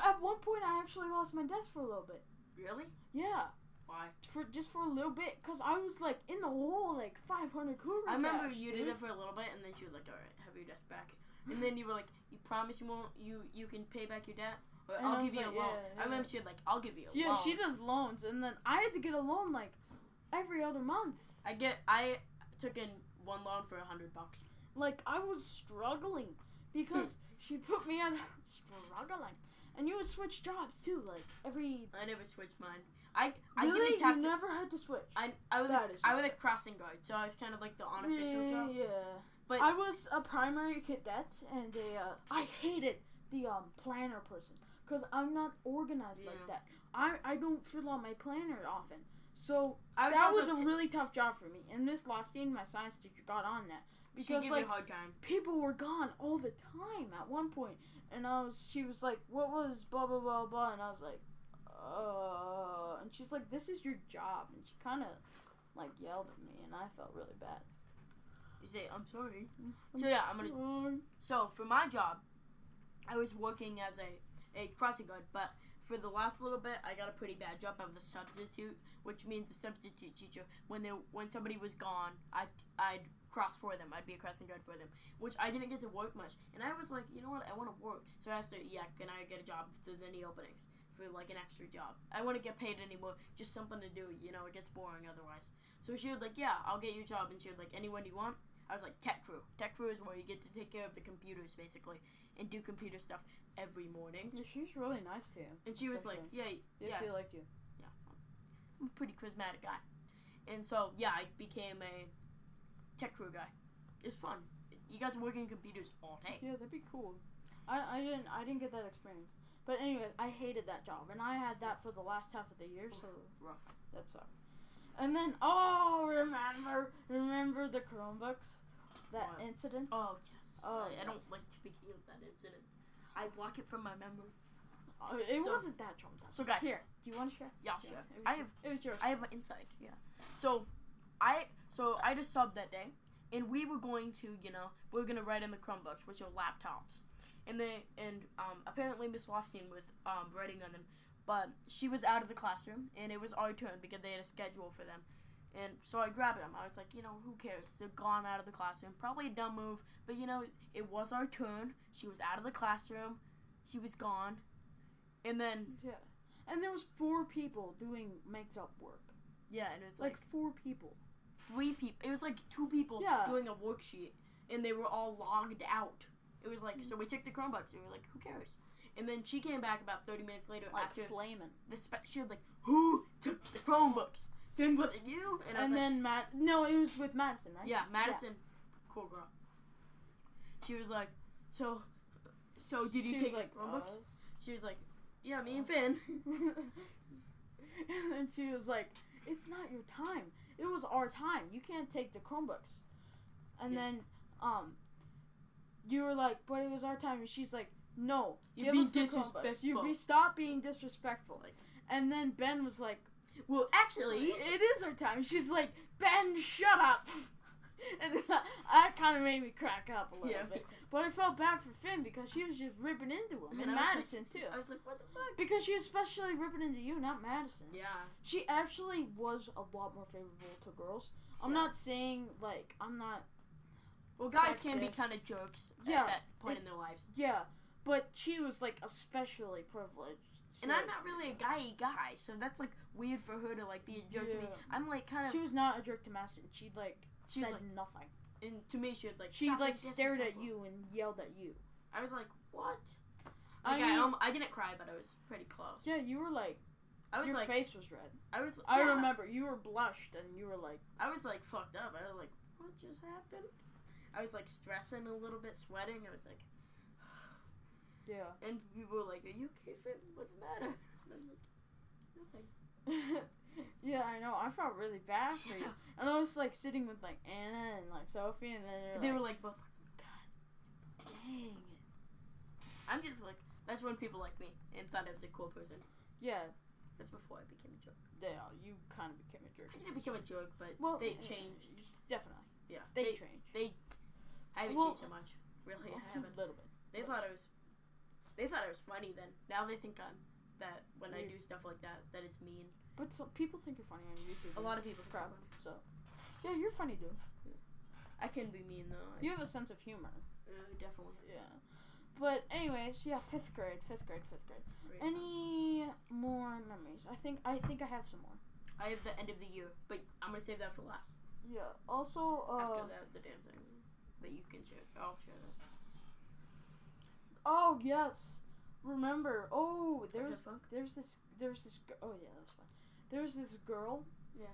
at one point I actually lost my desk for a little bit. Really? Yeah. Why? For a little bit, cause I was like in the hole like 500 Cougar I remember Cash, you did it for a little bit, and then she was like, "All right, have your desk back." And then you were like, "You promise you won't? You can pay back your debt, or and I'll give you like, a loan." Yeah. I remember she was like, "I'll give you a loan." Yeah, she does loans, and then I had to get a loan like every other month. I took in one loan for $100. Like I was struggling because she put me on struggling, and you would switch jobs too, like every. I never switched mine. I really? didn't have you to. never had to switch. I was a crossing guard, so I was kind of like the unofficial job. Yeah. But I was a primary cadet, and I hated the planner person because I'm not organized like that. I don't fill out my planner often, so that was a really tough job for me. And Miss Lofstein, my science teacher, got on that because she gave me a hard time. People were gone all the time at one point, and she was like, "What was blah blah blah blah?" And I was like, and she's like, "This is your job," and she kind of like yelled at me, and I felt really bad. You say, "I'm sorry." So yeah, So for my job, I was working as a crossing guard, but for the last little bit, I got a pretty bad job. I was a substitute, which means a substitute teacher. When somebody was gone, I'd cross for them. I'd be a crossing guard for them, which I didn't get to work much. And I was like, you know what? I want to work, so I have to. Yeah, can I get a job if there's any openings for like an extra job? I want to get paid anymore, just something to do. You know, it gets boring otherwise. So she was like, yeah, I'll get you a job. And she was like, anyone you want? I was like, tech crew. Tech crew is where you get to take care of the computers, basically, and do computer stuff every morning. Yeah, she's really nice to you. And she was like, yeah. She liked you. Yeah. I'm a pretty charismatic guy. And so, yeah, I became a tech crew guy. It's fun. You got to work in computers all day. Yeah, that'd be cool. I didn't get that experience. But anyway, I hated that job, and I had that for the last half of the year, so rough. That sucked. And then, remember the Chromebooks? That incident? Oh, yes. I don't like speaking of that incident. I block it from my memory. It wasn't that traumatizing. So, guys. Here, do you want to share? Yeah, I'll share. It was yours. I have an insight, yeah. So I just subbed that day, and we were going to, we were going to write in the Chromebooks, which are laptops. And apparently Miss Lofstein was writing on them. But she was out of the classroom, and it was our turn because they had a schedule for them. And so I grabbed them. I was like, who cares? They're gone out of the classroom. Probably a dumb move, but, it was our turn. She was out of the classroom. She was gone. And then... Yeah. And there was 4 people doing makeup work. Yeah, and it was like 4 people. 3 people. It was like 2 people doing a worksheet, and they were all logged out. It was like, so we took the Chromebooks, and we were like, who cares? And then she came back about 30 minutes later after flaming. She was like, who took the Chromebooks? Finn, was it you? And then no, it was with Madison, right? Yeah, Madison. Yeah. Cool girl. She was like, so did you take the Chromebooks? She was like, yeah, me and Finn. And she was like, it's not your time. It was our time. You can't take the Chromebooks. And then, you were like, but it was our time. And she's like, no, you're being disrespectful. Stop being disrespectful. And then Ben was like, well, actually, it is our time. She's like, Ben, shut up. And that kind of made me crack up a little bit. But I felt bad for Finn because she was just ripping into him. And Madison, too. I was like, what the fuck? Because she was especially ripping into you, not Madison. Yeah. She actually was a lot more favorable to girls. I'm not saying, I'm not... Well, guys can be kind of jerks at that point in their lives. Yeah. But she was, especially privileged And I'm not really a guy, so that's like weird for her to like be a jerk to me. I'm like kind of. She was not a jerk to Madison. She said like, nothing. And to me, she stared at you and yelled at you. I was like, what? Like I didn't cry, but I was pretty close. Yeah, you were like. Your face was red. I remember you were blushed and you were like. I was like fucked up. I was like, what just happened? I was like stressing a little bit, sweating. I was like. Yeah. And people were like, are you okay, Finn? What's the matter? And I was like, nothing. Yeah, I know. I felt really bad for you. And I was like sitting with like Anna and like Sophie, and then they were like both like, God dang it. I'm just like, that's when people like me and thought I was a cool person. Yeah. That's before I became a jerk. Yeah, you kind of became a jerk. I didn't become a jerk, but they changed. Definitely. Yeah. They changed. I haven't changed so much. Really, I haven't. A little bit. They thought I was funny then. Now they think that when I do stuff like that it's mean. But people think you're funny on YouTube. A lot of people crap. So, yeah, you're funny, dude. I can be mean though. You have a sense of humor. Definitely. Yeah. But anyways, yeah, fifth grade. Right. Any more memories? I think I have some more. I have the end of the year, but I'm gonna save that for last. Yeah. Also, after that, the damn thing. But you can share. I'll share that. Oh yes, remember? Oh, there's this. Oh yeah, that's fun. There's this girl. Yeah.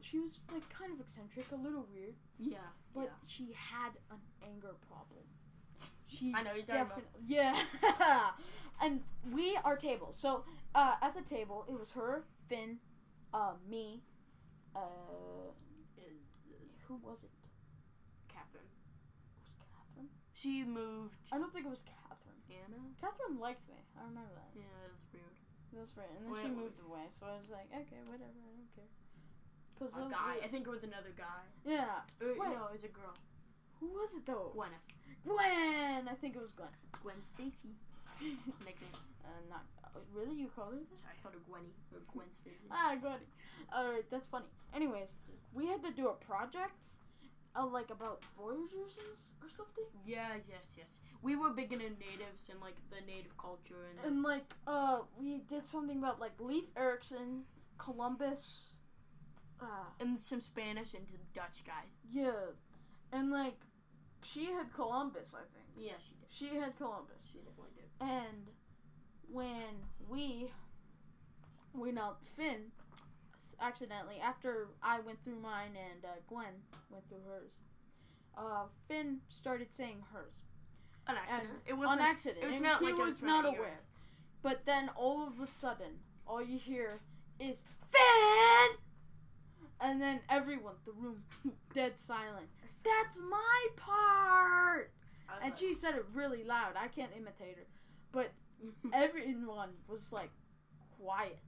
She was like kind of eccentric, a little weird. Yeah. But she had an anger problem. I know you're talking about. Yeah. And our table. So at the table, it was her, Finn, me. Who was it? Catherine. It was Catherine? She moved. I don't think it was Catherine. Anna? Catherine liked me. I remember that. Yeah, that's weird. That's right. And then she moved away, so I was like, okay, whatever, I don't care. Cause a guy. Weird. I think it was another guy. Yeah. No, it was a girl. Who was it though? Gwyneth. Gwen! I think it was Gwen. Gwen Stacy. Nickname. Not really. You called her that? I called her Gwenny or Gwen Stacy. Gwenny. Alright, that's funny. Anyways, we had to do a project, like about Voyagers or something. Yes. We were big into natives and like the native culture and like we did something about like Leif Erikson, Columbus, and some Spanish and some Dutch guys. Yeah, and like she had Columbus, I think. Yeah, she did. She had Columbus. She definitely did. And when Finn accidentally, after I went through mine and Gwen went through hers, Finn started saying hers. On accident. It was on accident. It was not he like was not aware. But then all of a sudden, all you hear is Finn, and then everyone, the room, dead silent. That's my part. And she said it really loud. I can't imitate her, but everyone was like quiet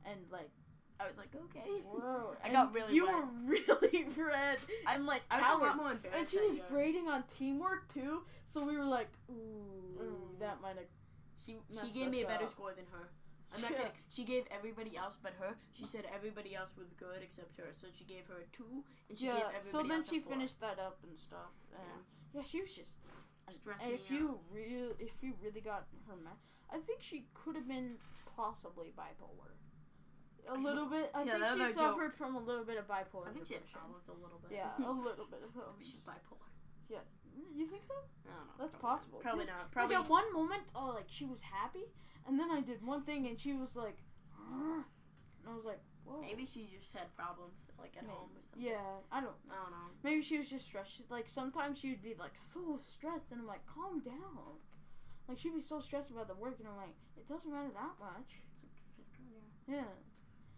and like. I was like, okay. Whoa. I got really You were really red. And like, I was a lot more embarrassed. And she was grading on teamwork too. So we were like, ooh. That might have. She gave me a better score than her. I'm not kidding. She gave everybody else but her. She said everybody else was good except her. So she gave her a 2, and she gave everybody else a 4. So then she finished that up and stuff. And yeah, she was just stressing me out. If you really got her mad, I think she could have been possibly bipolar. A little bit. I think she suffered from a little bit of bipolar. I think she had problems a little bit. Yeah, a little bit of problems. She's bipolar. Yeah. You think so? I don't know. That's possible. Probably not. Probably. Like at one moment, like she was happy, and then I did one thing, and she was like, and I was like, whoa. Maybe she just had problems, like at home or something. Yeah, I don't know. Maybe she was just stressed. Like sometimes she would be like so stressed, and I'm like, calm down. Like she'd be so stressed about the work, and I'm like, it doesn't matter that much. It's like 5th grade. Yeah.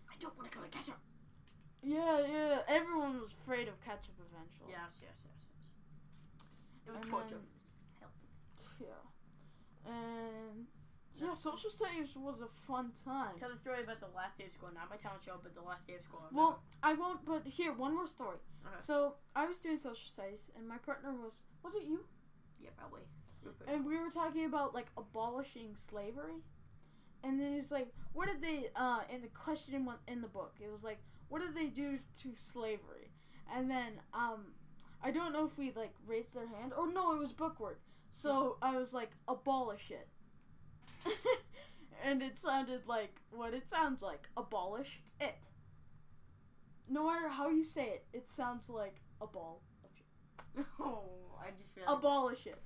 I don't want to go to ketchup. Yeah. Everyone was afraid of ketchup eventually. Yes. It was torture. Yeah. And yeah, social studies was a fun time. Tell the story about the last day of school. Not my talent show, but the last day of school. Well, I won't. But here, one more story. Okay. So I was doing social studies, and my partner was it you? Yeah, probably. And we were talking about like abolishing slavery. And then it's like, what did they, in the question in the book, it was like, what did they do to slavery? And then, I don't know if we, like, raised their hand. Or no, it was bookwork. So I was like, abolish it. And it sounded like what it sounds like. Abolish it. No matter how you say it, it sounds like a ball of shit. Oh, I just realized. Abolish it.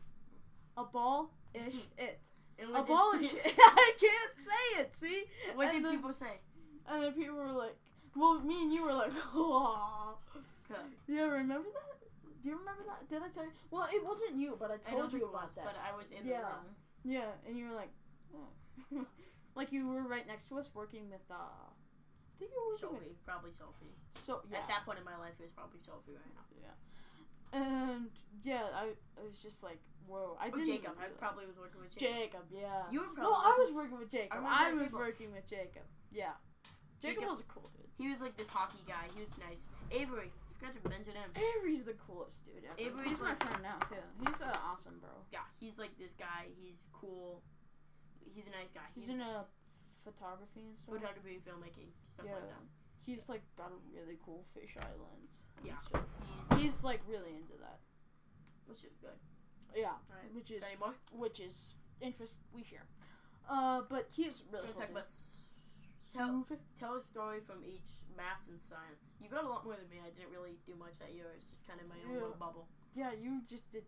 Abolish it. And what Abolish it. I can't say it, see? What did people say? And then people were like, well, me and you were like, oh. Yeah, remember that? Do you remember that? Did I tell you? Well, it wasn't you, but I told you about that. But I was in the room. Yeah, and you were like, oh. Like you were right next to us working with, I think you were Sophie. Probably Sophie. So, yeah. At that point in my life, it was probably Sophie right now. Yeah. And, yeah, I was just like, whoa. Jacob. I probably was working with Jacob. Jacob, yeah. You were probably. No, I was working with Jacob. I was Jacob. working with Jacob. Yeah. Jacob was a cool dude. He was like this hockey guy. He was nice. Avery. Forgot to mention him. Avery's the coolest dude ever. Avery's my friend now, too. He's awesome, bro. Yeah, he's like this guy. He's cool. He's a nice guy. He's in photography and stuff. Photography, filmmaking, stuff like that. He's like got a really cool fisheye lens. Yeah. Stuff. He's like really into that. Which is good. Yeah. Right. Which is any more? Which is interest we share. But he's really cool. Talk about tell a story from each math and science. You got a lot more than me. I didn't really do much that year. It's just kind of my own little bubble. Yeah, you just did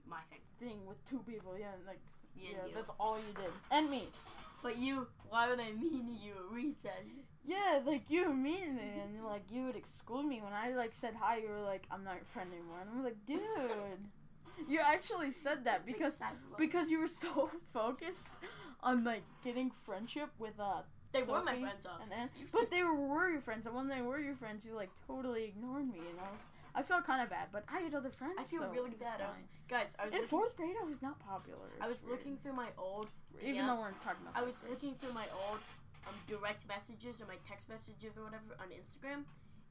my thing with 2 people. Yeah, like you. That's all you did. And me. But you, why would I mean to you at recess? Yeah, like you were mean to me, and like you would exclude me when I like said hi. You were like, "I'm not your friend anymore," and I was like, "Dude." You actually said that because you were so focused on like getting friendship with They Sophie were my friends, but they were your friends, and when they were your friends, you like totally ignored me, and I felt kind of bad, but I had other friends. I feel really bad. I was in 4th grade. I was not popular. I was looking through my old, even though we're talking about. I was looking through my old direct messages or my text messages or whatever on Instagram,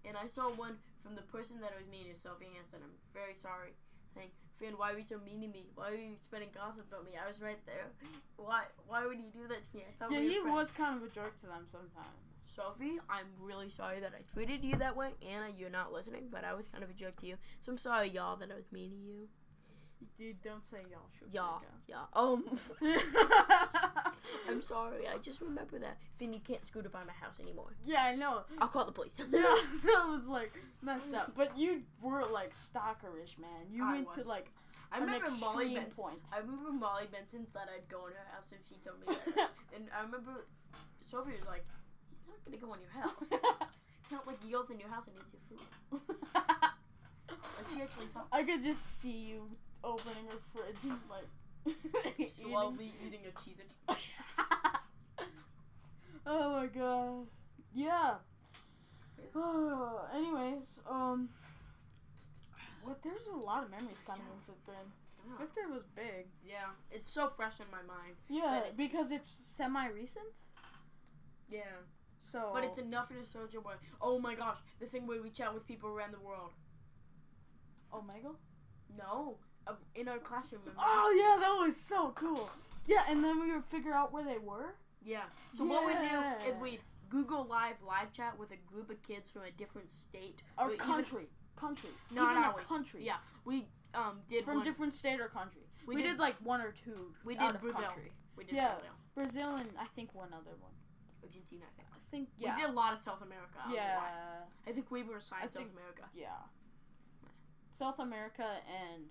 and I saw one from the person that was mean to Sophie Hansen. I'm very sorry, saying, "Finn, why were you so mean to me? Why were you spreading gossip about me? I was right there. Why would you do that to me? I thought he was kind of a jerk to them sometimes." Sophie, I'm really sorry that I treated you that way. Anna, you're not listening, but I was kind of a jerk to you. So I'm sorry, y'all, that I was mean to you. Dude, don't say y'all. Yeah. I'm sorry. I just remember that. Finn, you can't scooter by my house anymore. Yeah, I know. I'll call the police. Yeah, that was like messed up. But you were like stalkerish, man. You went to like I remember Molly Benson. Point. I remember Molly Benson thought I'd go in her house if she told me that. And I remember Sophie was like, "He's not gonna go in your house. It's not like he goes in your house and eats your food." Like she actually thought. I could just see you opening her fridge and like slowly eating a Cheez-It. Oh my god. Yeah. Oh, anyways, there's a lot of memories coming in 5th grade. Yeah. 5th grade was big. Yeah, it's so fresh in my mind. Yeah, because it's semi-recent. Yeah. So. But it's enough in a social way. Oh my gosh, the thing where we chat with people around the world. Omegle? No, in our classroom. Remember? Oh yeah, that was so cool. Yeah, and then we would figure out where they were. Yeah. So what we'd do is we'd Google live chat with a group of kids from a different state or country. Not even always. A country. Yeah, we did from different state or country. We did like 1 or 2. We out did of Brazil. Country. We did Brazil and I think one other one. Argentina, I think. Yeah. We did a lot of South America. I think we were assigned South America. Yeah. South America and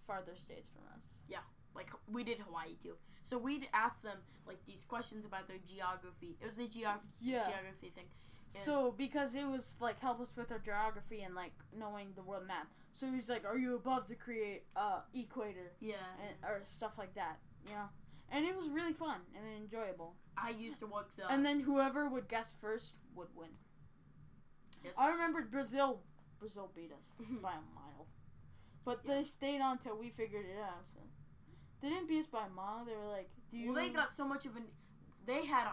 farther states from us. Yeah, like we did Hawaii too. So we'd ask them like these questions about their geography. It was a geography thing. And so because it was like help us with our geography and like knowing the world map. So he's like, "Are you above the equator?" Yeah, or stuff like that. You know, and it was really fun and enjoyable. I used to work the. And then whoever would guess first would win. Yes. I remember Brazil beat us by a mile, but they stayed on till we figured it out. So they didn't beat us by a mile. They were like, "Do you?" Well, they got so much of an. They had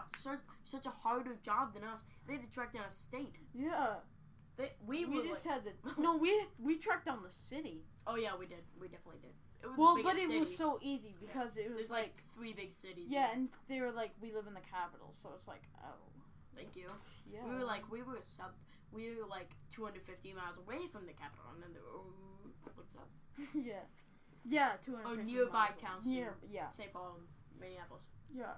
such a harder job than us. They had to track down a state. Yeah. We just had to. No, we tracked down the city. Oh yeah, we did. We definitely did. It was but it was so easy because it was like 3 big cities. Yeah, and they were like, we live in the capital, so it's like, oh. Thank you. Yeah. We were like 250 miles away from the capital, and then what's up? Yeah. Yeah, 250 nearby miles towns. Yeah. St. Paul and Minneapolis. Yeah.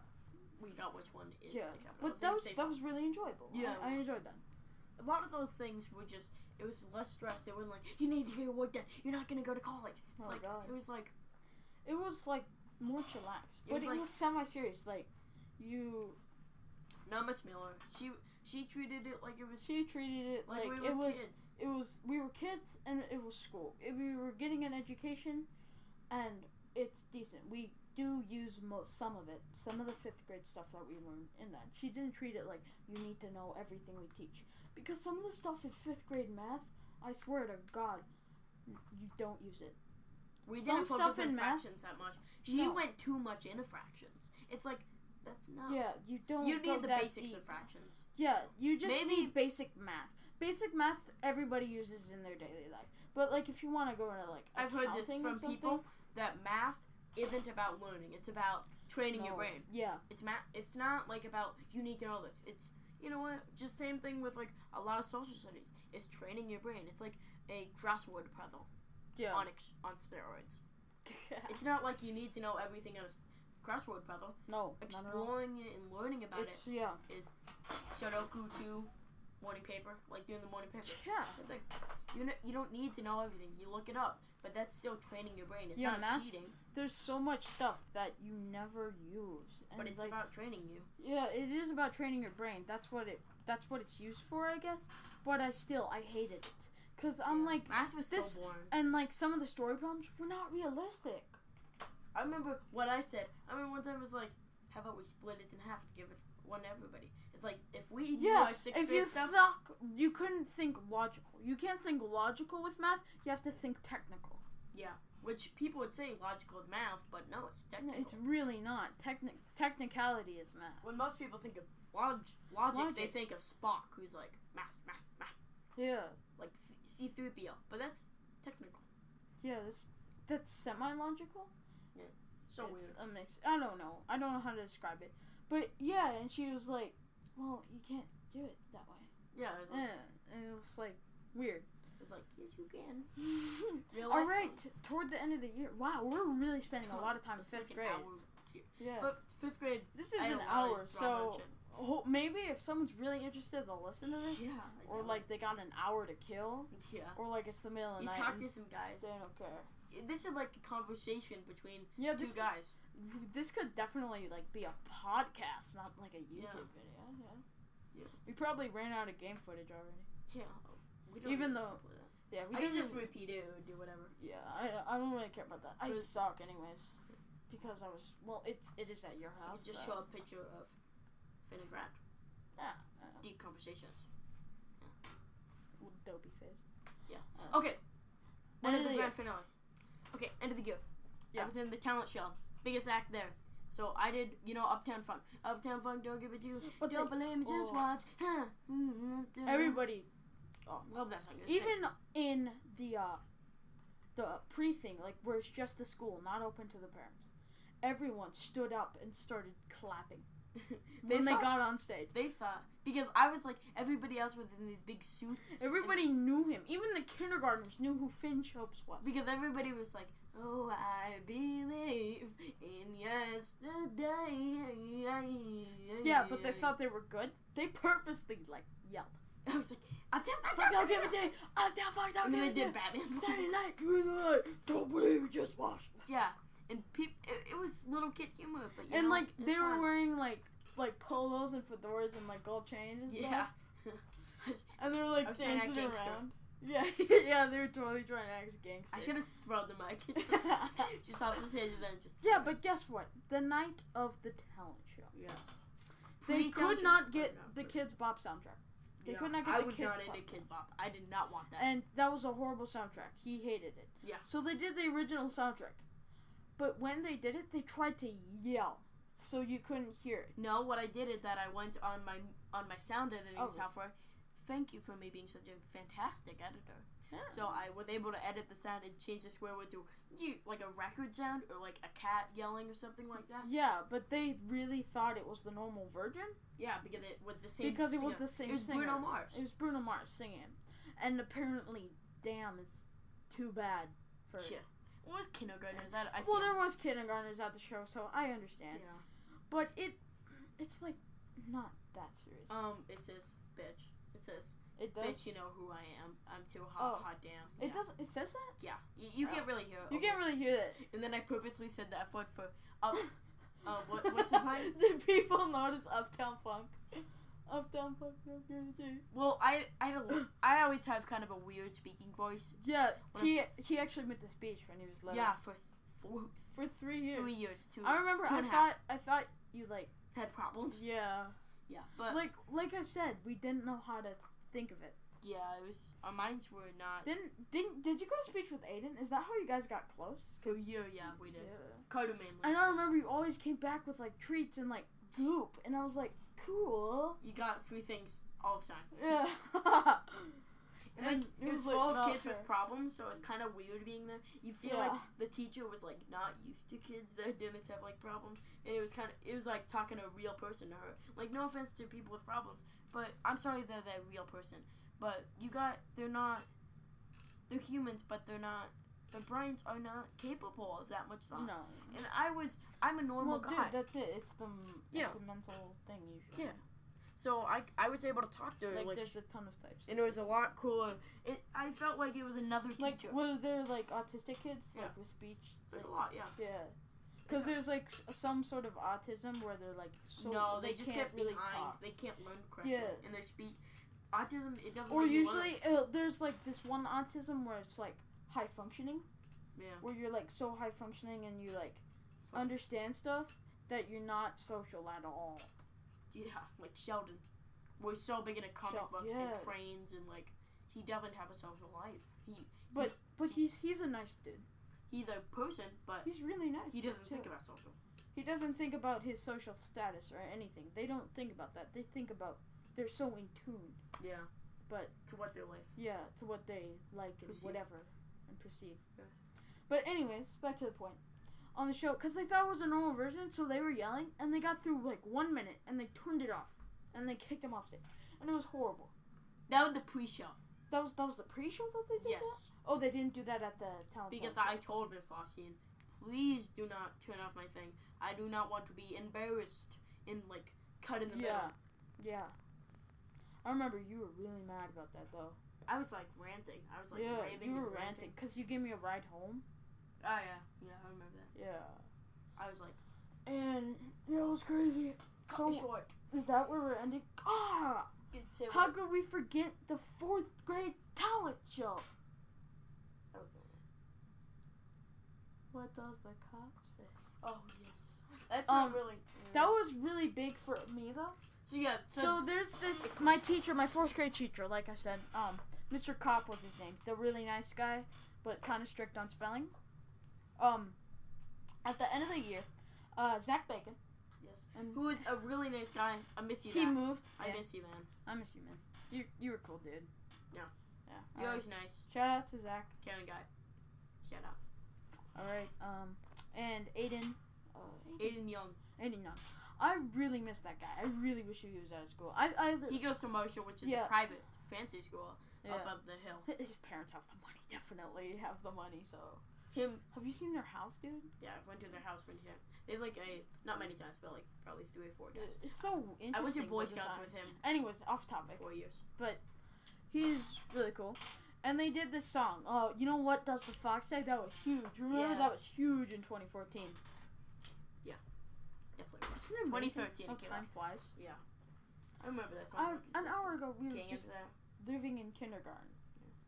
we got which one is. Yeah, the capital. but that was really enjoyable. Yeah, I enjoyed that. A lot of those things were just. It was less stress. It wasn't like you need to get your work done. You're not gonna go to college. It's Oh, like God. it was like more chillaxed, It was but like- it was semi-serious. Like you, not Miss Miller. She treated it like it was she treated it like we it were was. kids. It was we were kids and it was school. We were getting an education, and it's decent. We do use some of it. Some of the 5th grade stuff that we learned in that. She didn't treat it like you need to know everything we teach, because some of the stuff in 5th grade math, I swear to God, you don't use it. We Some didn't focus stuff on in math- fractions that much. She No. went too much into fractions. It's like that's not. Yeah, you don't. You go need the that basics deep. of fractions. Yeah, you just Maybe- need basic math. Basic math everybody uses in their daily life. But like if you want to go into like I've heard this accounting from or something, people that math isn't about learning. It's about training your no. brain. Yeah. It's math. It's not like about you need to know this. It's you know what? Just same thing with like a lot of social studies. It's training your brain. It's like a crossword puzzle Yeah. on steroids. It's not like you need to know everything on a crossword puzzle. no, not at all. Exploring it and learning about It's yeah. it is Sudoku 2 morning paper, like doing the morning paper. Yeah. It's like, you don't need to know everything. You look it up, but that's still training your brain. It's Yeah, not math- cheating, There's so much stuff that you never use, and but it's like about training you. yeah, it is about training your brain. That's what it's used for, I guess. But I hated it, cause I'm like, Math was this- so boring. and like some of the story problems were not realistic. I remember what I said. I remember one time I was like, how about we split it in half to give it one to everybody? It's like, if we do Yeah, our 6th if grade you stuff, you couldn't think logical. You can't think logical with math. You have to think technical. which people would say logical with math, but no, it's technical. It's really not. Technicality is math. When most people think of logic, they Logic. think of Spock, who's like, math. Yeah, Like C-3PO, but that's technical. yeah. That's semi-logical. So It's weird. a mix. I don't know how to describe it. But yeah, and she was like, "Well, you can't do it that way." Yeah, it was like, And it was like weird. yes, you can. Real All life right, fun. toward the end of the year. Wow, we're really spending a lot of time in It's 5th like an grade. hour here. Yeah, But 5th grade, this is I had an a lot of hour, drama and so shit. maybe if someone's really interested, they'll listen to this. Yeah. Or like they got an hour to kill, yeah. or like it's the middle of the You night talk and to some guys. they don't care. This is like a conversation between Yeah, two guys. this could definitely like be a podcast, not like a YouTube video. Yeah. We probably ran out of game footage already. Yeah. We Even need though- to play that. Yeah, we I can didn't. just repeat it or do whatever. Yeah, I don't really care about that. I But- suck anyways, because I was it is at your I house. can just so. show a picture of Finn and Grant. Yeah, Deep conversations. dopey face. Yeah. Uh, Okay. End End of of the the grand finales. Okay, end of the year. Yeah. I was in the talent show. Biggest act there. So I did, Uptown Funk. Uptown Funk, don't give it to you. But Don't believe me, just oh. watch. Huh. Everybody, Love that song. It's even in the pre-thing, like where it's just the school, not open to the parents, everyone stood up and started clapping when they thought- got on stage. They thought, because I was like, everybody else was in these big suits. Everybody knew him. Even the kindergartners knew who Finn Chopes was. Because everybody was like, oh, I believe in yesterday. Yeah, but they thought they were good. They purposely like yelled. I was like, Uptown Funk, Fuck, don't give it to you. Uptown Funk, don't And then I give it to you. did Batman. Saturday night, give me the light. Don't believe it, just watch. Yeah, and it was little kid humor, but And like it's they were fun. wearing like polos and fedoras and like gold chains and Yeah. stuff. And they were like I was trying to act dancing gangster. around. Yeah, yeah, they were totally trying to act gangster. I should have thrown the mic. Just off the stage and then just. Yeah, but guess what? The night of the talent show, Yeah. they Pre-talent could show? not get No, the Kids Bop soundtrack. They Yeah, could not get I the was Kids not Bop. into Kids Bop. I did not want that. And that was a horrible soundtrack. He hated it. Yeah. So they did the original soundtrack. But when they did it, they tried to yell. So you couldn't hear it. No, what I did is that I went on my sound editing Oh. software. Thank you for me being such a fantastic editor. Yeah. So I was able to edit the sound and change the swear word to like a record sound or like a cat yelling or something like that. Yeah, but they really thought it was the normal Virgin. Yeah, because it was the same. Because it was singer. the same It was singer. Bruno Mars. It was Bruno Mars singing. And apparently, Damn is too bad for Yeah. What was kindergartners? I Well, see there was kindergartners at the show, so I understand. Yeah. But it it's like not that serious. It says bitch. It says It does. bitch. You know who I am. I'm too hot. Oh. Hot damn. It Yeah. does. It says that. Yeah. You can't really hear it. You can't really hear that. And then I purposely said the F word for what's the line? Did people notice Uptown Funk? Uptown Funk. Well, I always have kind of a weird speaking voice. Yeah, he actually made the speech when he was little. Yeah, for 3 years. 3 years. I remember. I thought you like had problems. Yeah. Yeah, but like I said, we didn't know how to think of it. Yeah, it was our minds were not. Did you go to speech with Aiden? Is that how you guys got close? For a year, yeah, we did. Yeah. Carter mainly. And I remember you always came back with like treats and like goop, and I was like, cool. You got free things all the time. Yeah. And like it was like, full of not kids fair. with problems, so it's kind of weird being there. You feel Yeah. like the teacher was like not used to kids that didn't have like problems, and it was like talking to a real person to her. Like no offense to people with problems, but I'm sorry they're a real person. But they're humans, but their brains are not capable of that much thought. No. And I'm a normal guy. Dude, that's it. It's the mental thing usually. Yeah. So I was able to talk to her. Like there's a ton of types. And it was a lot cooler. I felt like it was another teacher. Like, were there like autistic kids? Yeah. Like with speech? There's a lot, yeah. Yeah. Because there's like some sort of autism where they're like they just can't get really behind. talk. They can't learn correctly. Yeah. And their speech. Autism, it doesn't. Or really usually there's like this one autism where it's like high functioning. Yeah. Where you're like so high functioning and you like understand stuff that you're not social at all. Yeah, like Sheldon. We're so big into comic books and trains and like he doesn't have a social life. But he's a nice dude. He's a person, but he's really nice. He doesn't think about social. He doesn't think about his social status or anything. They don't think about that. They think about they're so in tune. Yeah. But to what they like. Yeah, to what they like and whatever and perceive. Yeah. But anyways, back to the point. On the show, because they thought it was a normal version, so they were yelling, and they got through like 1 minute, and they turned it off, and they kicked him off stage, and it was horrible. That was the pre-show. That was the pre-show that they did. Yes. That? Oh, they didn't do that at the talent. Because I told Miss Lofstein, please do not turn off my thing. I do not want to be embarrassed and like cut in the middle. Yeah. I remember you were really mad about that though. I was like ranting. I was like raving. You were ranting because you gave me a ride home. Oh yeah, I remember that. Yeah. I was like, and it was crazy. So short. Is that where we're ending? Ah! How could we forget the 4th grade talent show? Okay. What does the cop say? Oh yes. That's not really. That was really big for me though. So yeah. So there's this my teacher, my 4th grade teacher, like I said, Mr. Kopp was his name. The really nice guy, but kind of strict on spelling. At the end of the year, Zach Bacon. Yes. Who is a really nice guy. I miss you. He moved. I miss you, man. I miss you, man. You were cool, dude. Yeah. Yeah. You're always nice. Shout out to Zach. Caring guy. Shout out. All right. And Aiden. Aiden Young. Aiden Young. I really miss that guy. I really wish he was out of school. He goes to Marshall, which is a private fancy school above the hill. His parents have the money. Definitely have the money. So. Have you seen their house, dude? Yeah, I went to their house when here. They have like not many times, but like probably 3 or 4 times. It's so interesting. I went to Boy Scouts with him. Anyways, off topic. 4 years. But he's really cool. And they did this song. Oh, you know what does the fox say? That was huge. Remember that was huge in 2014. Yeah, definitely. 2013. How time flies. Yeah, I remember that song. An hour ago, we were just that. living in kindergarten.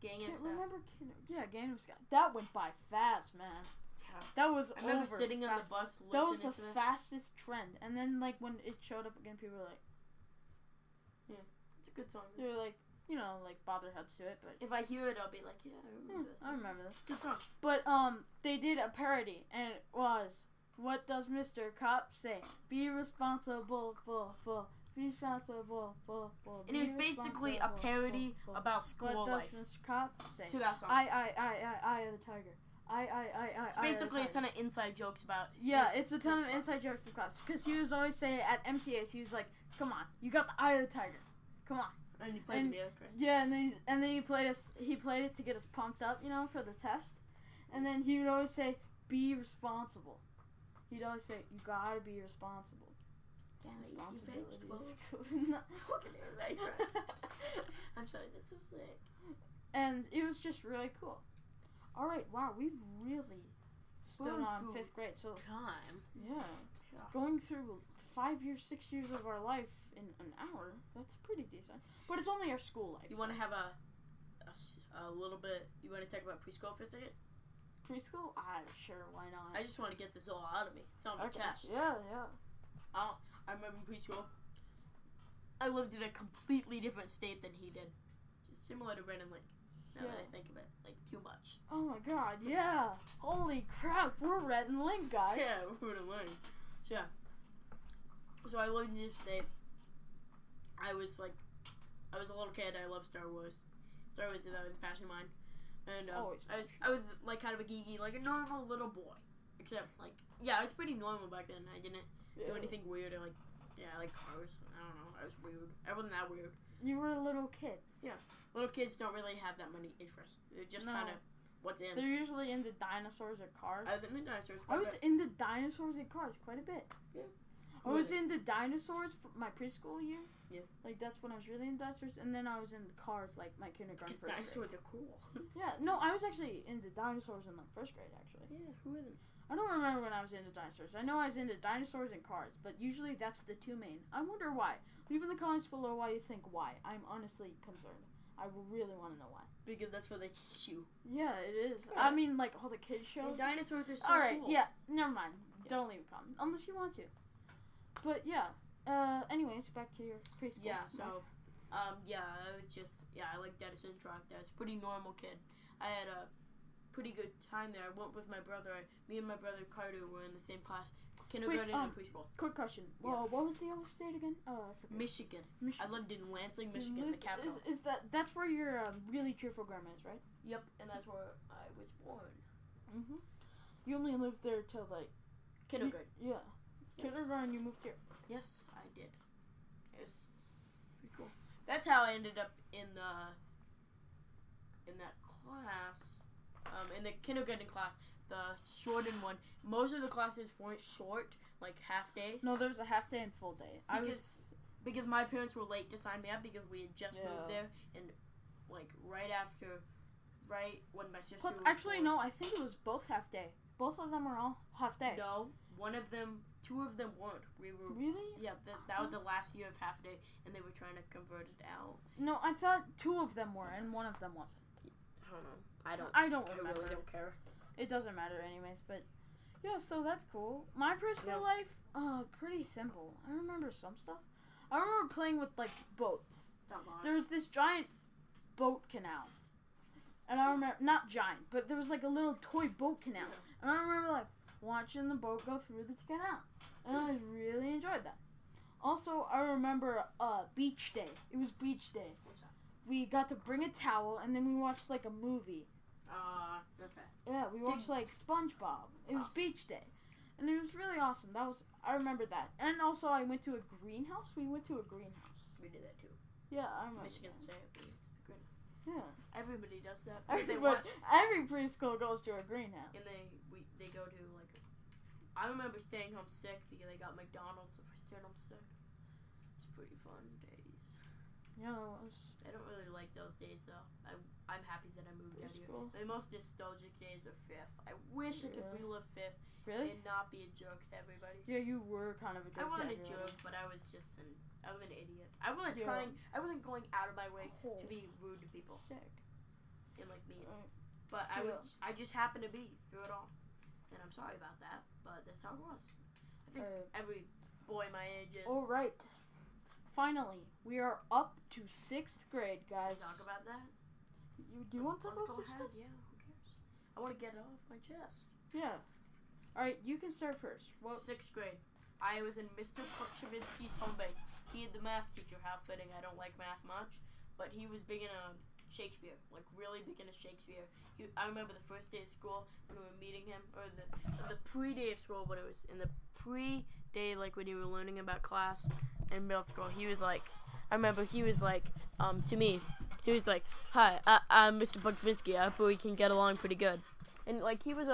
Gang of remember Gang of Scott. That went by fast, man. Yeah. That was I remember sitting on the bus listening That was the to this. fastest trend. And then, like, when it showed up again, people were like... Yeah, it's a good song. They were like, you know, like, bob their heads to it, but... If I hear it, I'll be like, yeah, I remember this. I remember this. Good song. But, they did a parody, and it was... What does Mr. Cop say? Be responsible for... Be responsible for... And it was basically a parody about school life. What does Mr. Cop say? To that song. I of the tiger. It's basically a ton of inside jokes about... Yeah, it's a ton of inside jokes in class. Because he was always saying at MTAs, he was like, come on, you got the eye of the tiger. Come on. And he played the other. Yeah, and then he played it to get us pumped up, you know, for the test. And then he would always say, be responsible. He'd always say, you gotta be responsible. Responsibilities. I'm sorry, that's so sick. And it was just really cool. All right, wow, we've really stood on 5th grade. So time. Yeah, going through 5 years, 6 years of our life in an hour, that's pretty decent. But it's only our school life. You want to have a little bit, you want to talk about preschool for a second? Preschool? Sure, why not? I just want to get this all out of me. It's on my chest. Yeah. I remember preschool. I lived in a completely different state than he did. Just similar to Ren and Link. Now that I think of it, like, too much. Oh my god, yeah. Holy crap, we're Red and Link, guys. Yeah, we're Red and Link. Yeah. So I lived in this state. I was a little kid. I loved Star Wars. Star Wars is a passion of mine. And I was like kind of a geeky, like a normal little boy. Except I was pretty normal back then. I didn't do anything weird or I like cars. I don't know. I was weird. I wasn't that weird. You were a little kid. Yeah. Little kids don't really have that many interests. They're just kind of what's in. They're usually into dinosaurs or cars. I was into dinosaurs. I was into dinosaurs and cars quite a bit. Yeah. I was into dinosaurs for my preschool year. Yeah. Like, that's when I was really into dinosaurs. And then I was into cars, like, my kindergarten, first dinosaurs grade. are cool. Yeah. No, I was actually into dinosaurs in, first grade, actually. Yeah, who isn't? I don't remember when I was into dinosaurs. I know I was into dinosaurs and cars, but usually that's the two main. I wonder why. Leave in the comments below why you think why. I'm honestly concerned. I really want to know why. Because that's what they teach you. Yeah, it is. Yeah. I mean, like, all the kids shows. And dinosaurs are so Alright, cool. yeah. Never mind. Yeah. Don't leave a comment. Unless you want to. But, yeah. Anyways, back to your preschool. Yeah, so, I like dinosaurs and truck. I was a pretty normal kid. I had a pretty good time there. I went with my brother. Me and my brother Carter were in the same class. Kindergarten and preschool. Quick question. Yeah. Well, what was the other state again? I forget. Michigan. I lived in Lansing, Michigan, the capital. Is that's where your really cheerful grandma is, right? Yep, and that's where I was born. Mhm. You only lived there till kindergarten. Yeah. Yes. Kindergarten, you moved here. Yes, I did. It was pretty cool. That's how I ended up in that class. In the kindergarten class. The shortened one. Most of the classes weren't short, like half days. No, there was a half day and full day. Because my parents were late to sign me up because we had just moved there, and right when my sister. Plus, actually, no, I think it was both half day. Both of them were all half day. No, two of them weren't. We were really. Yeah, that was the last year of half day, and they were trying to convert it out. No, I thought two of them were, and one of them wasn't. I don't know. I don't remember. I really don't care. It doesn't matter anyways, but yeah, so that's cool. My preschool life, pretty simple. I remember some stuff. I remember playing with boats. There was this giant boat canal. And I remember, not giant, but there was a little toy boat canal. And I remember watching the boat go through the canal. And I really enjoyed that. Also, I remember beach day. It was beach day. What's that? We got to bring a towel and then we watched a movie. Okay. Yeah, we watched SpongeBob. It was beach day. And it was really awesome. I remember that. And also I went to a greenhouse. We went to a greenhouse. We did that too. Yeah, I remember. Michigan State. We went to the greenhouse. Yeah. Everybody does that. Every preschool goes to a greenhouse. And they go to I remember staying home sick because I got McDonald's if I stayed home sick. It's pretty fun days. Yeah, I don't really like those days though. I'm happy that I moved out here. My most nostalgic days are 5th. I wish I could relive 5th. Really? And not be a jerk to everybody. Yeah, you were kind of a jerk. I wasn't a jerk, but I was just an idiot. I wasn't going out of my way to be rude to people. Sick. And mean. But I just happened to be through it all. And I'm sorry about that, but that's how it was. I think every boy my age is. All right. Finally, we are up to 6th grade, guys. Can we talk about that? Do you want to talk about 6th grade? Yeah, who cares? I want to get it off my chest. Yeah. All right, you can start first. 6th grade. I was in Mr. Pokshevitsky's home base. He had the math teacher. How fitting. I don't like math much, but he was big into Shakespeare, really big into Shakespeare. I remember the first day of school when we were meeting him, or the pre-day of school when it was in the pre-day, when you were learning about class in middle school. He was I remember he was to me, he was "Hi, I'm Mr. Pokshevitsky. I hope we can get along pretty good." And he was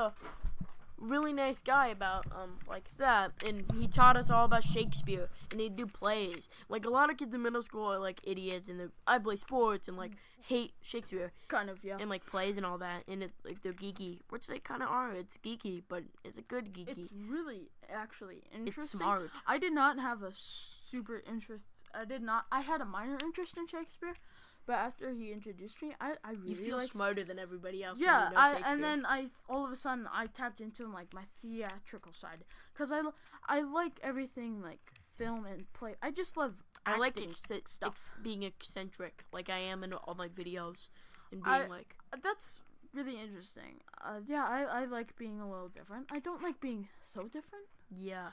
really nice guy about like that, and he taught us all about Shakespeare, and he'd do plays. Like a lot of kids in middle school are like idiots, and I play sports and like hate Shakespeare Kind of, yeah. and like plays and all that, and it's like they're geeky, which they kind of are. It's geeky, but it's a good geeky. It's really actually interesting. It's smart. I did not have a super interest. I had a minor interest in Shakespeare, but after he introduced me, I really You feel smarter than everybody else. Yeah, when you know Shakespeare. and then all of a sudden I tapped into like my theatrical side, because I like everything like film and play. I just love I like acting stuff. being eccentric, like I am in all my videos, and being like. That's really interesting. Yeah, I like being a little different. I don't like being so different. Yeah.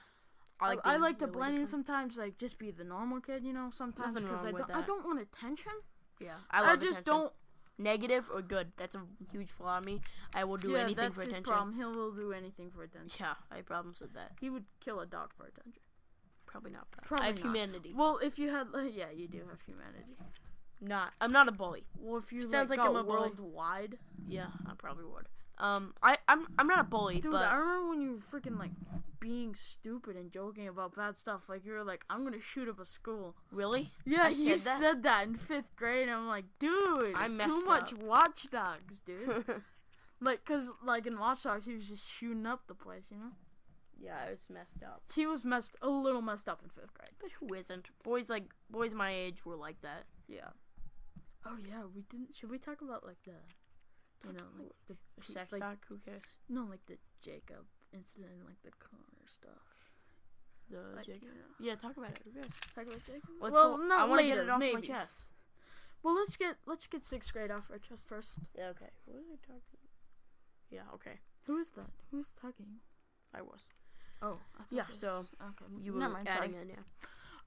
I like to really blend in different. sometimes, like just be the normal kid, you know. Sometimes Nothing because wrong with I that. don't want attention. Yeah, I just don't. Negative or good. That's a huge flaw in me. I will do Yeah, anything that's for his attention. problem. He will do anything for attention. Yeah, I have problems with that. He would kill a dog for attention. Probably not. Probably I have not. humanity. Well, if you had, yeah, you do have humanity. I'm not a bully. Well, if you Sounds like got I'm a bully. worldwide. Yeah, I probably would. I'm not a bully, Dude, but I remember when you were freaking like being stupid and joking about bad stuff. Like you were like, "I'm gonna shoot up a school." really? Yeah, I you said that? said that in 5th grade. And I'm like, dude, I messed too much up. Watch Dogs, dude. Like, cause like in Watch Dogs, he was just shooting up the place, you know. Yeah, I was messed up. He was a little messed up in 5th grade. But who isn't? Boys my age were like that. Yeah. Oh yeah, we didn't. Should we talk about like the, you know, like the Sex like, talk? Who cares? No, like the Jacob incident, like the Connor stuff. The Like, Jacob. you know. Yeah, talk about it. Who cares? Talk about Jacob. Let's well, go. not I want to later, get it off maybe. my chest. Well, let's get 6th grade off our chest first. Yeah, okay. What was I talking? Yeah, okay. Who is that? Who's talking? I was. Oh, I thought Yeah, it was- so okay. You were Never mind, adding sorry. in, yeah.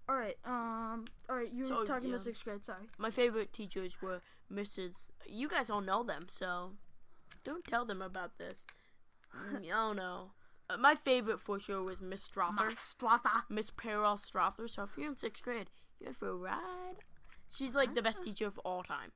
All right, you So, were talking yeah. about 6th grade. Sorry. My favorite teachers were Mrs. You guys all know them, so don't tell them about this. Oh no. My favorite for sure was Miss Strother. Miss Perel Strother. So if you're in 6th grade, you're in for a ride. She's like the best teacher of all time.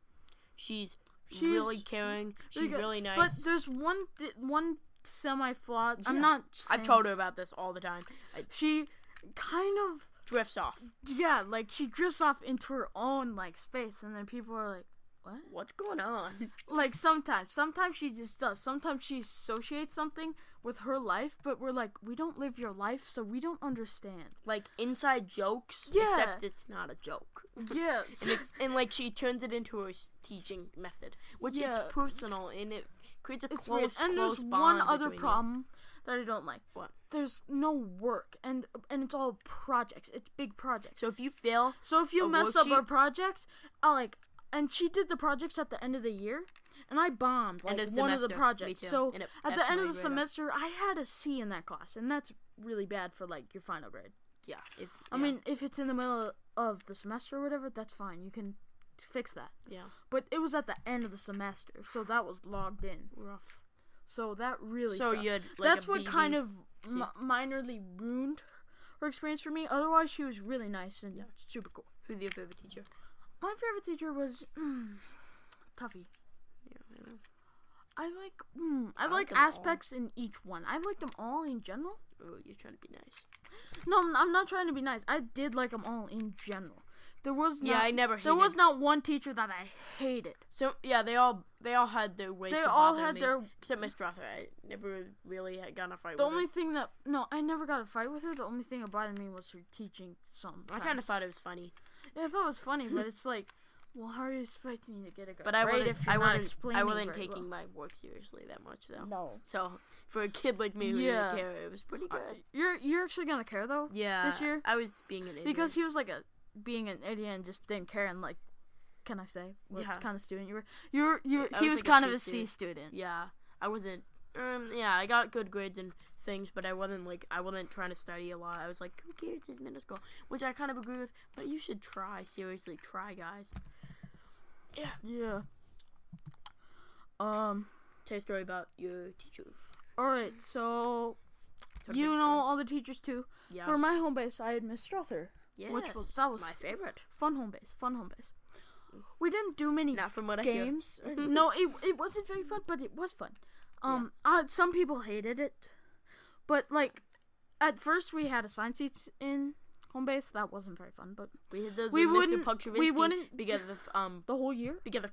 She's really caring. She's really nice. But there's one semi-flawed. Yeah. I'm not. I've saying- told her about this all the time. She kind of. Drifts off. Yeah, like she drifts off into her own like space, and then people are like, "What?" What's going on? Like sometimes she just does. Sometimes she associates something with her life, but we're like, we don't live your life, so we don't understand. Like inside jokes, Yeah. except it's not a joke. Yes. and like she turns it into her teaching method, which Yeah. it's personal and it creates a It's weird. close, And close there's bond one other between you. problem that I don't like. What? There's no work, and it's all projects. It's big projects. So if you fail, So if you a mess up worksheet- our project, and she did the projects at the end of the year, and I bombed End like of one of the semester, projects. me too. So And it at the F end of my the grade up. semester, I had a C in that class, and that's really bad for like your final grade. yeah. I mean, if it's in the middle of the semester or whatever, that's fine. You can fix that. yeah, But it was at the end of the semester, so that was logged in. rough. So that really So sucked. you had like That's a what BB. kind of C. minorly ruined her experience for me. Otherwise, she was really nice and Yeah. super cool. Who's your favorite teacher? My favorite teacher was Tuffy. Yeah, I know. I like them all. aspects in each one. I liked them all in general. Oh, you're trying to be nice. No, I'm not trying to be nice. I did like them all in general. There was Yeah, not, I never hated. there was not one teacher that I hated. So yeah, they all had their ways. They to all bother had me, their. except Miss Strother. I never really had gotten a fight The with only her. thing that I never got a fight with her. The only thing that bothered me was her teaching some. I kind of thought it was funny, Yeah, I thought it was funny, but it's like, well, how are you expecting me to get a good but I grade wasn't. if you're not explaining I wasn't very taking well? my work seriously that much though. No. So for a kid like me who Yeah. didn't care, it was pretty good. You're actually gonna care though. Yeah, This year? I was being an idiot. Because he was like being an idiot and just didn't care and like, can I say what Yeah. kind of student you were? I He was was like a kind C of a C student. yeah, I wasn't. Yeah, I got good grades and things, but I wasn't trying to study a lot. I was like, who cares? It's middle school, which I kind of agree with. But you should try. Seriously, try, guys. Yeah. Yeah. Tell a story about your teacher. All right. So Tell a you big know story. all the teachers too. Yeah. For my home base, I had Miss Strother. Yes, that was my favorite. Fun home base. We didn't do many Not from what games. No, it wasn't very fun, but it was fun. Some people hated it. But like, at first we had assigned seats in home base. That wasn't very fun, but We had those We with Mr. wouldn't- Pucktravinsky we wouldn't- because of the whole year. because of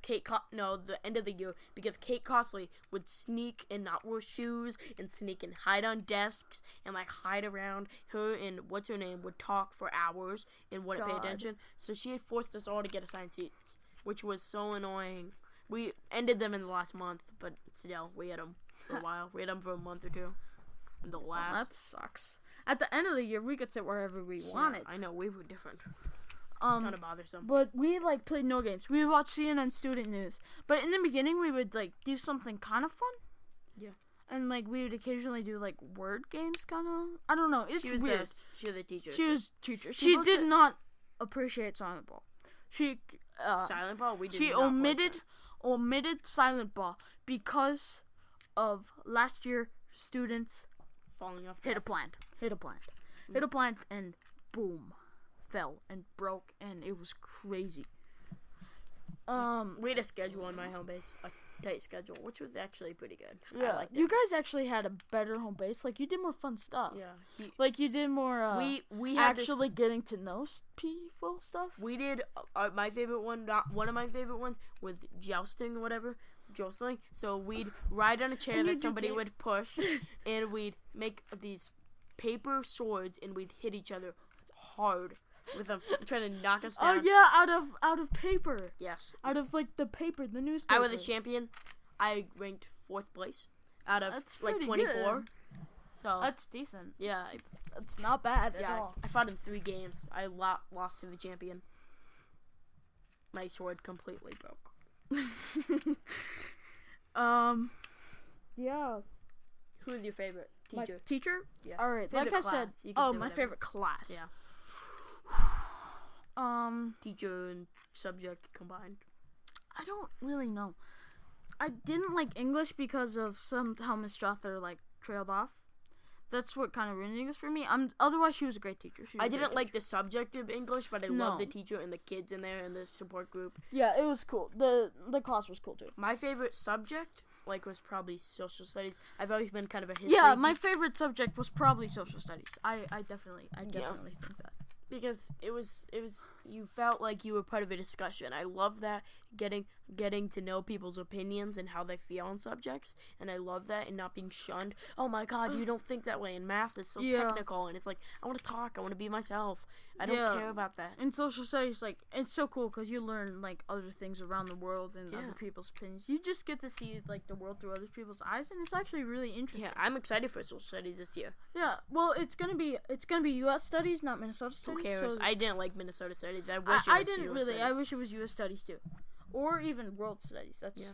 the end of the year, because Kate Costley would sneak and not wear shoes and sneak and hide on desks and like hide around. Her and what's her name would talk for hours and wouldn't pay God. attention. So she had forced us all to get assigned seats, which was so annoying. We ended them in the last month, but still, we had them for a while. We had them for a month or two. In the Well, last. that sucks. At the end of the year, we could sit wherever we wanted. I know, we were different. It's kind of bothersome. But we like played no games. We would watch CNN student news. But in the beginning, we would like do something kind of fun. Yeah. And like we would occasionally do like word games, kind of. I don't know. It's She was weird. she was the teacher. She was teacher. She She must did have- not appreciate Silent Ball. She Silent Ball. We did she not play omitted Silent Ball because of last year students falling off. hit a desks. plant. Hit a plant and boom, fell and broke and it was crazy. We had a schedule on my home base, a tight schedule, which was actually pretty good. I Yeah, liked it. you guys actually had a better home base. Like you did more fun stuff. Yeah. Like you did more. We had actually getting to know people stuff. we did my favorite one. Not one of my favorite ones was jousting or whatever. Jostling. So we'd ride on a chair And you that do somebody get- would push, and we'd make these paper swords, and we'd hit each other hard with them, trying to knock us Oh down. yeah, out of paper, Yes. out of like the paper, the newspaper. I was a champion. I ranked 4th place out of That's like pretty 24. good. So That's decent. yeah, That's not bad at yeah. all. I fought in 3 games. I lost to the champion. My sword completely broke. Yeah. Who is your favorite My teacher? teacher? Yeah. All right. Favorite like I said. class, you can Oh, say my whatever. favorite class. Yeah. Um, Teacher and subject combined. I don't really know. I didn't like English because of how Miss Strother like trailed off. That's what kind of ruined English for me. Otherwise she was a great teacher. I didn't like the subject of English, but I No. love the teacher and the kids in there and the support group. Yeah, it was cool. The class was cool too. My favorite subject, was probably social studies. I've always been kind of a history Yeah, my geek favorite subject was probably social studies. I definitely think that. because it was you felt like you were part of a discussion. I love that getting to know people's opinions and how they feel on subjects, and I love that and not being shunned. Oh my God, you don't think that way. And math is so Yeah. technical, and it's like I want to talk. I want to be myself. I don't Yeah. care about that. In social studies, like, it's so cool because you learn, like, other things around the world and Yeah. other people's opinions. You just get to see, like, the world through other people's eyes, and it's actually really interesting. Yeah, I'm excited for social studies this year. Yeah, well, it's gonna be U.S. studies, not Minnesota Who studies. cares? So I didn't like Minnesota studies. I wish I it was didn't US really. studies. I wish it was U.S. studies too, or even world studies. That's Yeah.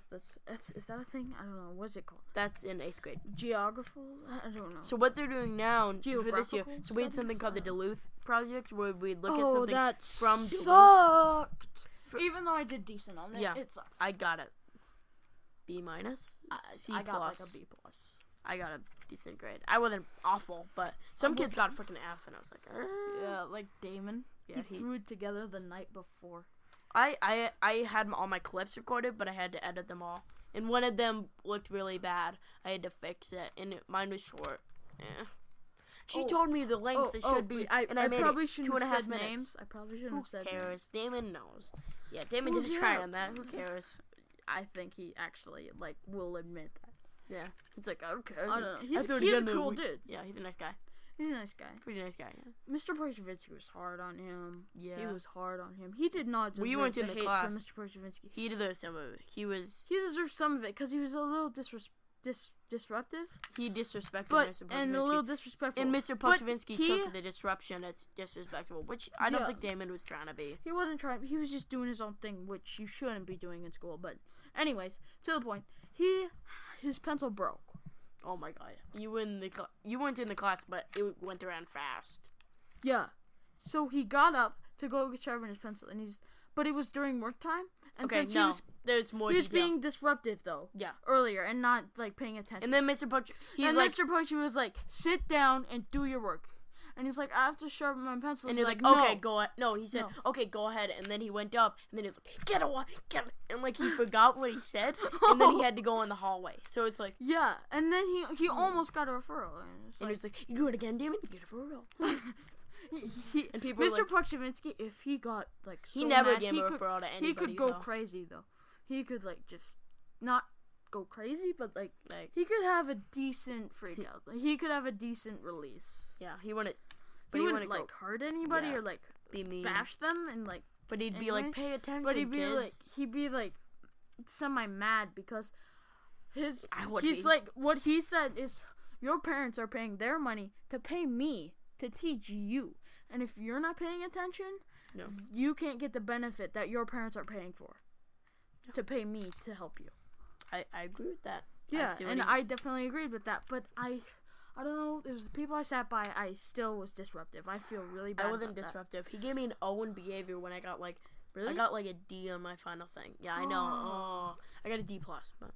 is that a thing? I don't know. What's it called? That's in 8th grade. Geographical? I don't know. So what they're doing now for this year, Geographical so we had something called the Duluth Project, where we'd look at oh, something that from Duluth. sucked. Even though I did decent on it, Yeah. it sucked. I got a B minus, C I got plus. like a B plus. I got a decent grade. I wasn't awful, but some kids got a freaking F, and I was like, Yeah, like Damon. Yeah, he threw it together the night before. I had all my clips recorded, but I had to edit them all, and one of them looked really bad. I had to fix it, and mine was short. She Oh. told me the length it should be, and I made probably it shouldn't 2.5 have said minutes. names. I probably shouldn't Who have said cares? names. Damon knows. Yeah, Damon Well, did a try yeah. on that. Who cares? I think he actually like will admit that. Yeah, he's like, I don't care. I don't know. I He's threw it a again, cool then dude. Yeah, he's a nice guy. He's a nice guy. Pretty nice guy. Yeah. Mr. Prochavinsky was hard on him. Yeah. He was hard on him. He did not deserve We weren't the in the hate class. from Mr. Prochavinsky. He deserved some of it. He deserved some of it because he was a little disruptive, He disrespected but Mr. and a little Pochvinsky. disrespectful. And Mr. But Pochvinsky he- took the disruption as disrespectful, which I don't Yeah. think Damon was trying to be. He wasn't trying. He was just doing his own thing, which you shouldn't be doing in school. But, anyways, to the point. His pencil broke. Oh my God! You weren't in the class, but it went around fast. Yeah. So he got up to go sharpen his pencil, but it was during work time, and Okay, since no, there's more he was detail. being disruptive though. Yeah. Earlier and not like paying attention. And then Mr. Poch, he's and like, Mr. Pochi was like, "Sit down and do your work." and he's like, I have to sharpen my pencil. And he's he's like, no. okay, go ahead. No, he said, No. okay, go ahead. And then he went up, and then he was like, get away, and like he forgot what he said, and then he had to go in the hallway. So it's like, yeah, and then he almost got a referral. And he's like, you do it again, damn it, you get a referral. And people Mr. were like, Pukshavinsky, if he got like so he never mad, gave a referral to anybody. he could go though. crazy though. He could like just not go crazy, but like Like, he could have a decent freak out. Like, he could have a decent release. yeah, he wouldn't. But But he he wouldn't wouldn't like hurt anybody yeah. or like be mean. bash them and like. But he'd be anyway. like, pay attention, But he'd be kids. like semi mad because he's be. like what he said is your parents are paying their money to pay me to teach you, and if you're not paying attention, No. you can't get the benefit that your parents are paying for to pay me to help you. I agree with that. Yeah, see what and he- I definitely agreed with that, but I don't know. There's the people I sat by. I still was disruptive. I feel really bad. I wasn't about that. disruptive. He gave me an O in behavior when I got like Really? I got like a D on my final thing. Yeah, I know. Oh, I got a D plus, but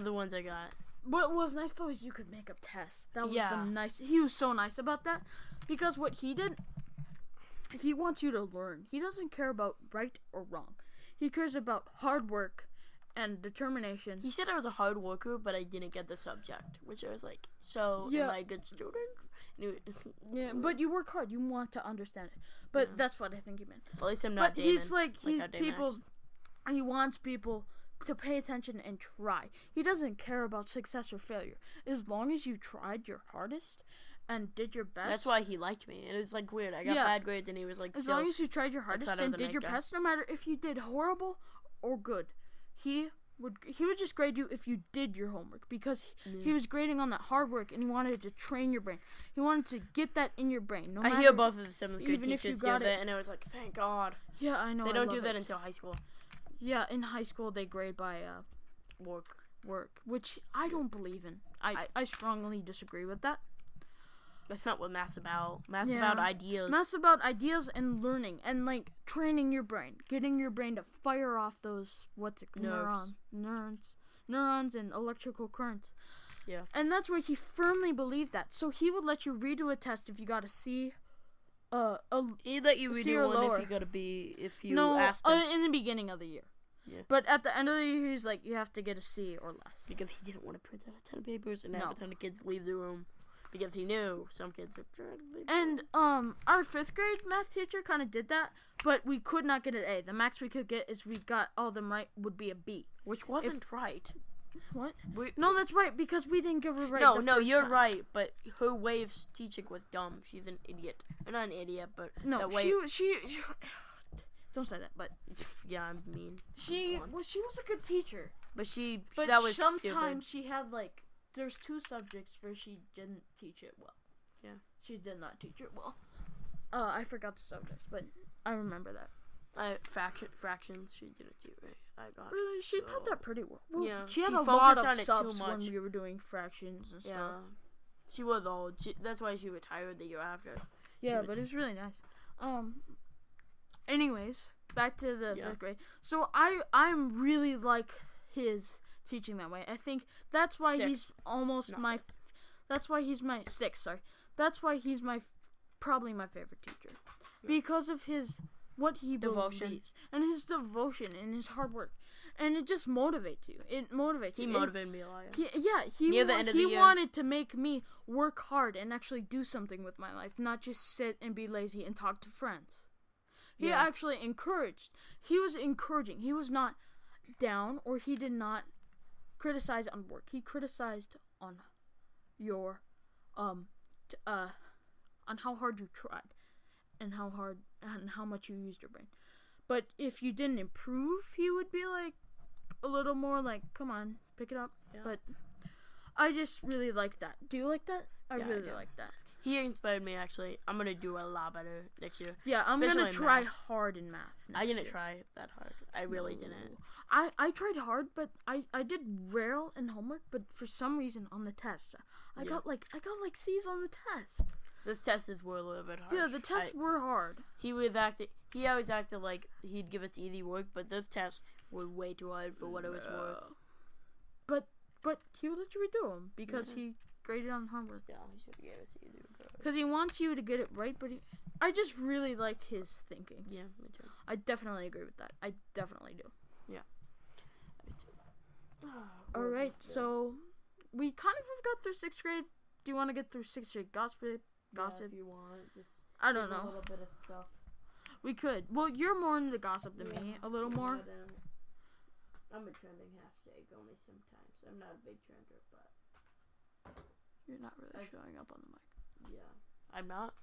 the ones I got. What was nice though is you could make up tests. That was Yeah. the nice. He was so nice about that because what he did, he wants you to learn. He doesn't care about right or wrong. He cares about hard work and determination. He said I was a hard worker, but I didn't get the subject, which I was like, so Yeah. am I a good student? And Yeah, but you work hard. You want to understand it. But Yeah. that's what I think he meant. at least I'm not But Damon. he's like how Damon people. acts. He wants people to pay attention and try. He doesn't care about success or failure. As long as you tried your hardest and did your best. That's why he liked me. And it was like weird. I got Yeah. bad grades, and he was like, As still, long as you tried your hardest thought I was and a did nice your guy. best, no matter if you did horrible or good, he would just grade you if you did your homework because he was grading on that hard work and he wanted to train your brain. He wanted to get that in your brain. No I matter, hear both of the 7th grade even if you teachers do got that, it. and I was like, thank God. Yeah, I know. They I don't love do that it. until high school. Yeah, in high school they grade by work, which I don't believe in. I strongly disagree with that. That's not what math's about. Math's Yeah. about ideas. Math's about ideas and learning and like training your brain, getting your brain to fire off those Nerves. neurons and electrical currents. Yeah. And that's where he firmly believed that. So he would let you redo a test if you got a C. He'd let you C or redo one lower. if you got a B. If you No, asked him. in the beginning of the year. Yeah. But at the end of the year, he's like, you have to get a C or less. Because he didn't want to print out a ton of papers and have No. a ton of kids leave the room. Because he knew some kids would try to leave. And our 5th grade math teacher kind of did that, but we could not get an A. The max we could get is we got all of them right would be a B. Which wasn't right. What? We, No, that's right because we didn't get it right. no, the no, first you're time. right. But her way of teaching was dumb. She's an idiot. Or not an idiot, but No, that way. she don't say that. But Yeah, I'm mean. she Go on. was a good teacher. But But that was sometimes stupid. she had like there's 2 subjects where she didn't teach it well. Yeah. She did not teach it well. I forgot the subjects, but I remember that. Fractions. She didn't do it right. I got. Really, she so- taught that pretty well. Well, Yeah, she had she a lot focused of on it too subs when much. we were doing fractions and stuff. Yeah. She was old. That's why she retired the year after. Yeah, was- but it was really nice. Anyways, back to the Yeah. 5th grade. So I'm really like his teaching that way. I think that's why Sixth. he's almost Not my. fifth. That's why he's my 6th. Sorry, that's why he's probably my favorite teacher because of his what he Devotion. believes and his devotion and his hard work, and it just motivates you. It motivates He you. motivated me a lot. He Near the end of the year. wanted to make me work hard and actually do something with my life, not just sit and be lazy and talk to friends. He Yeah. actually encouraged. He was encouraging. He was not down, or he did not criticize on work. He criticized on your on how hard you tried and how much you used your brain. But if you didn't improve, he would be like a little more like, come on, pick it up. Yeah. But I just really like that. Do you like that? I Yeah, I really do. like that. He inspired me, actually. I'm going to do a lot better next year. Yeah, I'm Especially gonna in try math. hard in math. I next didn't year. try that hard. I really didn't. I tried hard, but I did well in homework, but for some reason on the test, I got like C's on the test. This tests were a little bit hard. Yeah, the tests were hard. He always acted like he'd give us easy work, but this test was way too hard for what it was worth. But he would let you redo them because graded on homework. Yeah, he should be able to see you. Because he wants you to get it right, but I just really like his thinking. Yeah, me too. I definitely agree with that. I definitely do. Yeah. Me too. Alright, so we kind of have got through 6th grade. Do you want to get through 6th grade gossip? Yeah, if you want. Just I don't a know. little bit of stuff. We could. Well, you're more into the gossip than me. A little more. But, I'm a trending hashtag only sometimes. I'm not a big trender, but... You're not really showing up on the mic. Yeah. I'm not?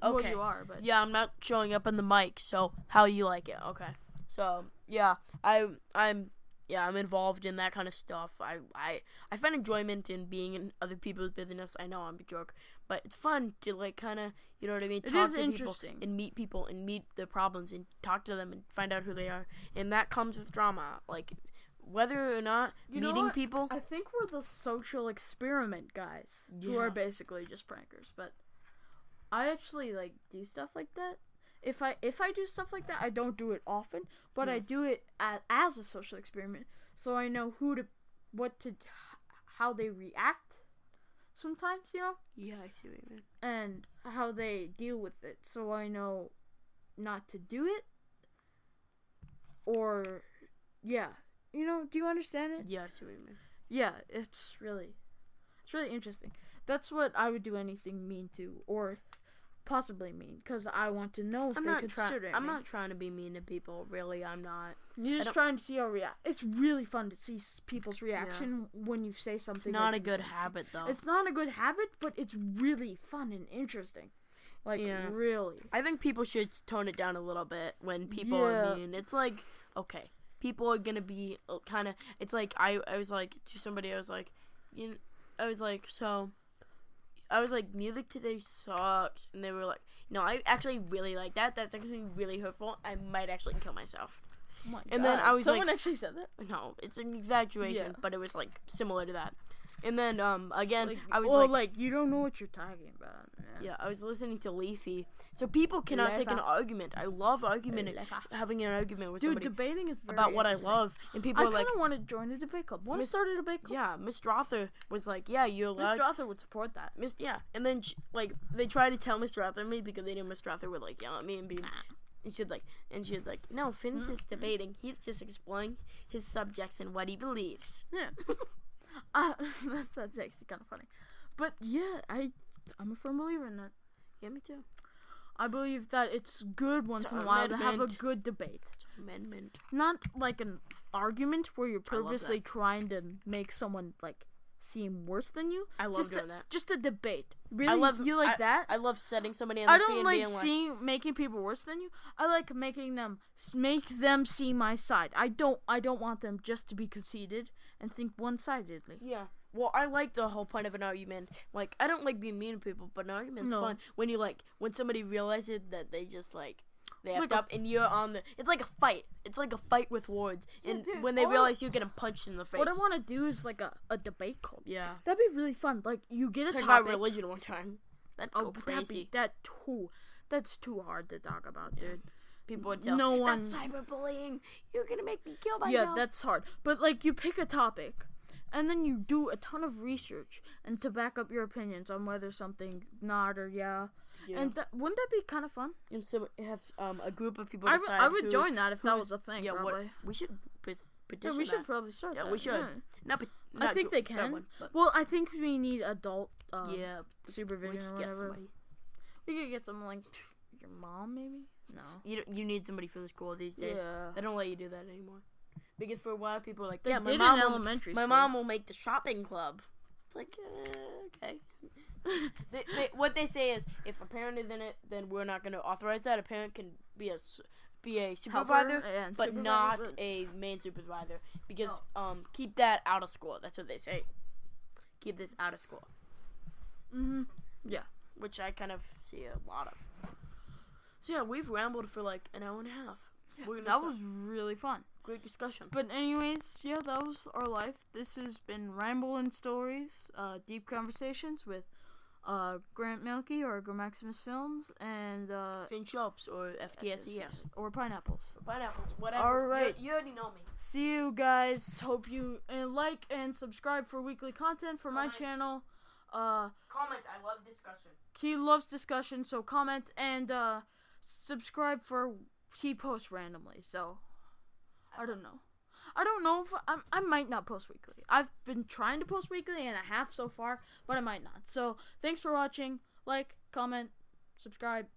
Okay. Okay. Well, you are, but... Yeah, I'm not showing up on the mic, so how you like it. Okay. So, yeah, I'm involved in that kind of stuff. I find enjoyment in being in other people's business. I know I'm a joke, but it's fun to, like, kind of, you know what I mean? It Talk is to interesting. people and meet the problems and talk to them and find out who they are. And that comes with drama. Like, whether or not meeting people. I think we're the social experiment guys who are basically just prankers, but I actually, like, do stuff like that. If I do stuff like that, I don't do it often, but I do it as a social experiment, so I know how they react sometimes, you know? Yeah, I see what you mean. And how they deal with it, so I know not to do it, or, yeah. You know, do you understand it? Yeah, I see what you mean. Yeah, it's really interesting. That's what I would do anything mean to, or possibly mean, because I want to know if they consider it. I'm not trying to be mean to people, really. I'm not. You're just trying to see how react. It's really fun to see people's reaction when you say something. It's not a good habit, though. It's not a good habit, but it's really fun and interesting. Like, really. I think people should tone it down a little bit when people are mean. It's like, okay, people are gonna be kind of. It's like I was like to somebody. I was like, music today sucks, and they were like, no, I actually really like that. That's actually really hurtful. I might actually kill myself. Oh my God. And then I was Someone actually said that? No, it's an exaggeration, but it was like similar to that. And then again, like, I was you don't know what you're talking about. Yeah, I was listening to Leafy. So people cannot take an argument. I love having an argument with somebody. Dude, debating is very about what I love, and people are like, I kind of want to join a debate club. Want to start a debate club? Yeah, Miss Rother was like, yeah, you're allowed. Miss Rother would support that. And then they tried to tell Miss Rother me because they knew Miss Rother would like yell at me and be. And she'd like, no, finish his debating. He's just exploring his subjects and what he believes. Yeah. That's actually kind of funny. But yeah, I'm a firm believer in that. Yeah, me too. I believe that it's good once in a while to have a good debate. Amendment. Not like an argument where you're purposely trying to make someone like seem worse than you. I love doing that. Just a debate. Really? You like that? I love setting somebody on the feet and being like... I don't like making people worse than you. I like making them see my side. I don't want them just to be conceited and think one-sidedly. Yeah. Well, I like the whole point of an argument. Like, I don't like being mean to people, but an argument's fun. When you when somebody realizes that they just they effed up and you're on the... It's like a fight. It's like a fight with words. And when they realize you're getting punched in the face. What I want to do is like a debate club. Yeah. That'd be really fun. Like, you get a topic. Talk about religion one time. That'd go crazy. That's too hard to talk about, dude. People would tell that's cyberbullying. You're gonna make me kill myself. Yeah, that's hard. But like, you pick a topic, and then you do a ton of research and to back up your opinions on whether something not or yeah. And wouldn't that be kind of fun? And so have a group of people decide. I would join that if that was a thing. Yeah, probably. We should petition. Yeah, we should probably start. Yeah, that. we should. Yeah. I think they can. One, well, I think we need adult supervision or get whatever. somebody. We could get someone like your mom, maybe. No. You need somebody from the school these days. Yeah. They don't let you do that anymore. Because for a while people are like, yeah, my mom will make the shopping club. It's like, okay. What they say is, if a parent is in it, then we're not going to authorize that. A parent can be a supervisor, but not a main supervisor. Because keep that out of school. That's what they say. Keep this out of school. Mm-hmm. Yeah. Which I kind of see a lot of. So yeah, we've rambled for like an hour and a half. That was really fun. Great discussion. But anyways, yeah, that was our life. This has been Ramble and Stories, deep conversations with Grant Melky or Maximus Films and Finn Shops or FTSES or Pineapples. Whatever. All right. You already know me. See you guys. Hope you like and subscribe for weekly content for my channel. Comment. I love discussion. He loves discussion, so comment and subscribe for he posts randomly. So I don't know. I don't know if I might not post weekly. I've been trying to post weekly and I have so far, but I might not. So thanks for watching. Like, comment, subscribe.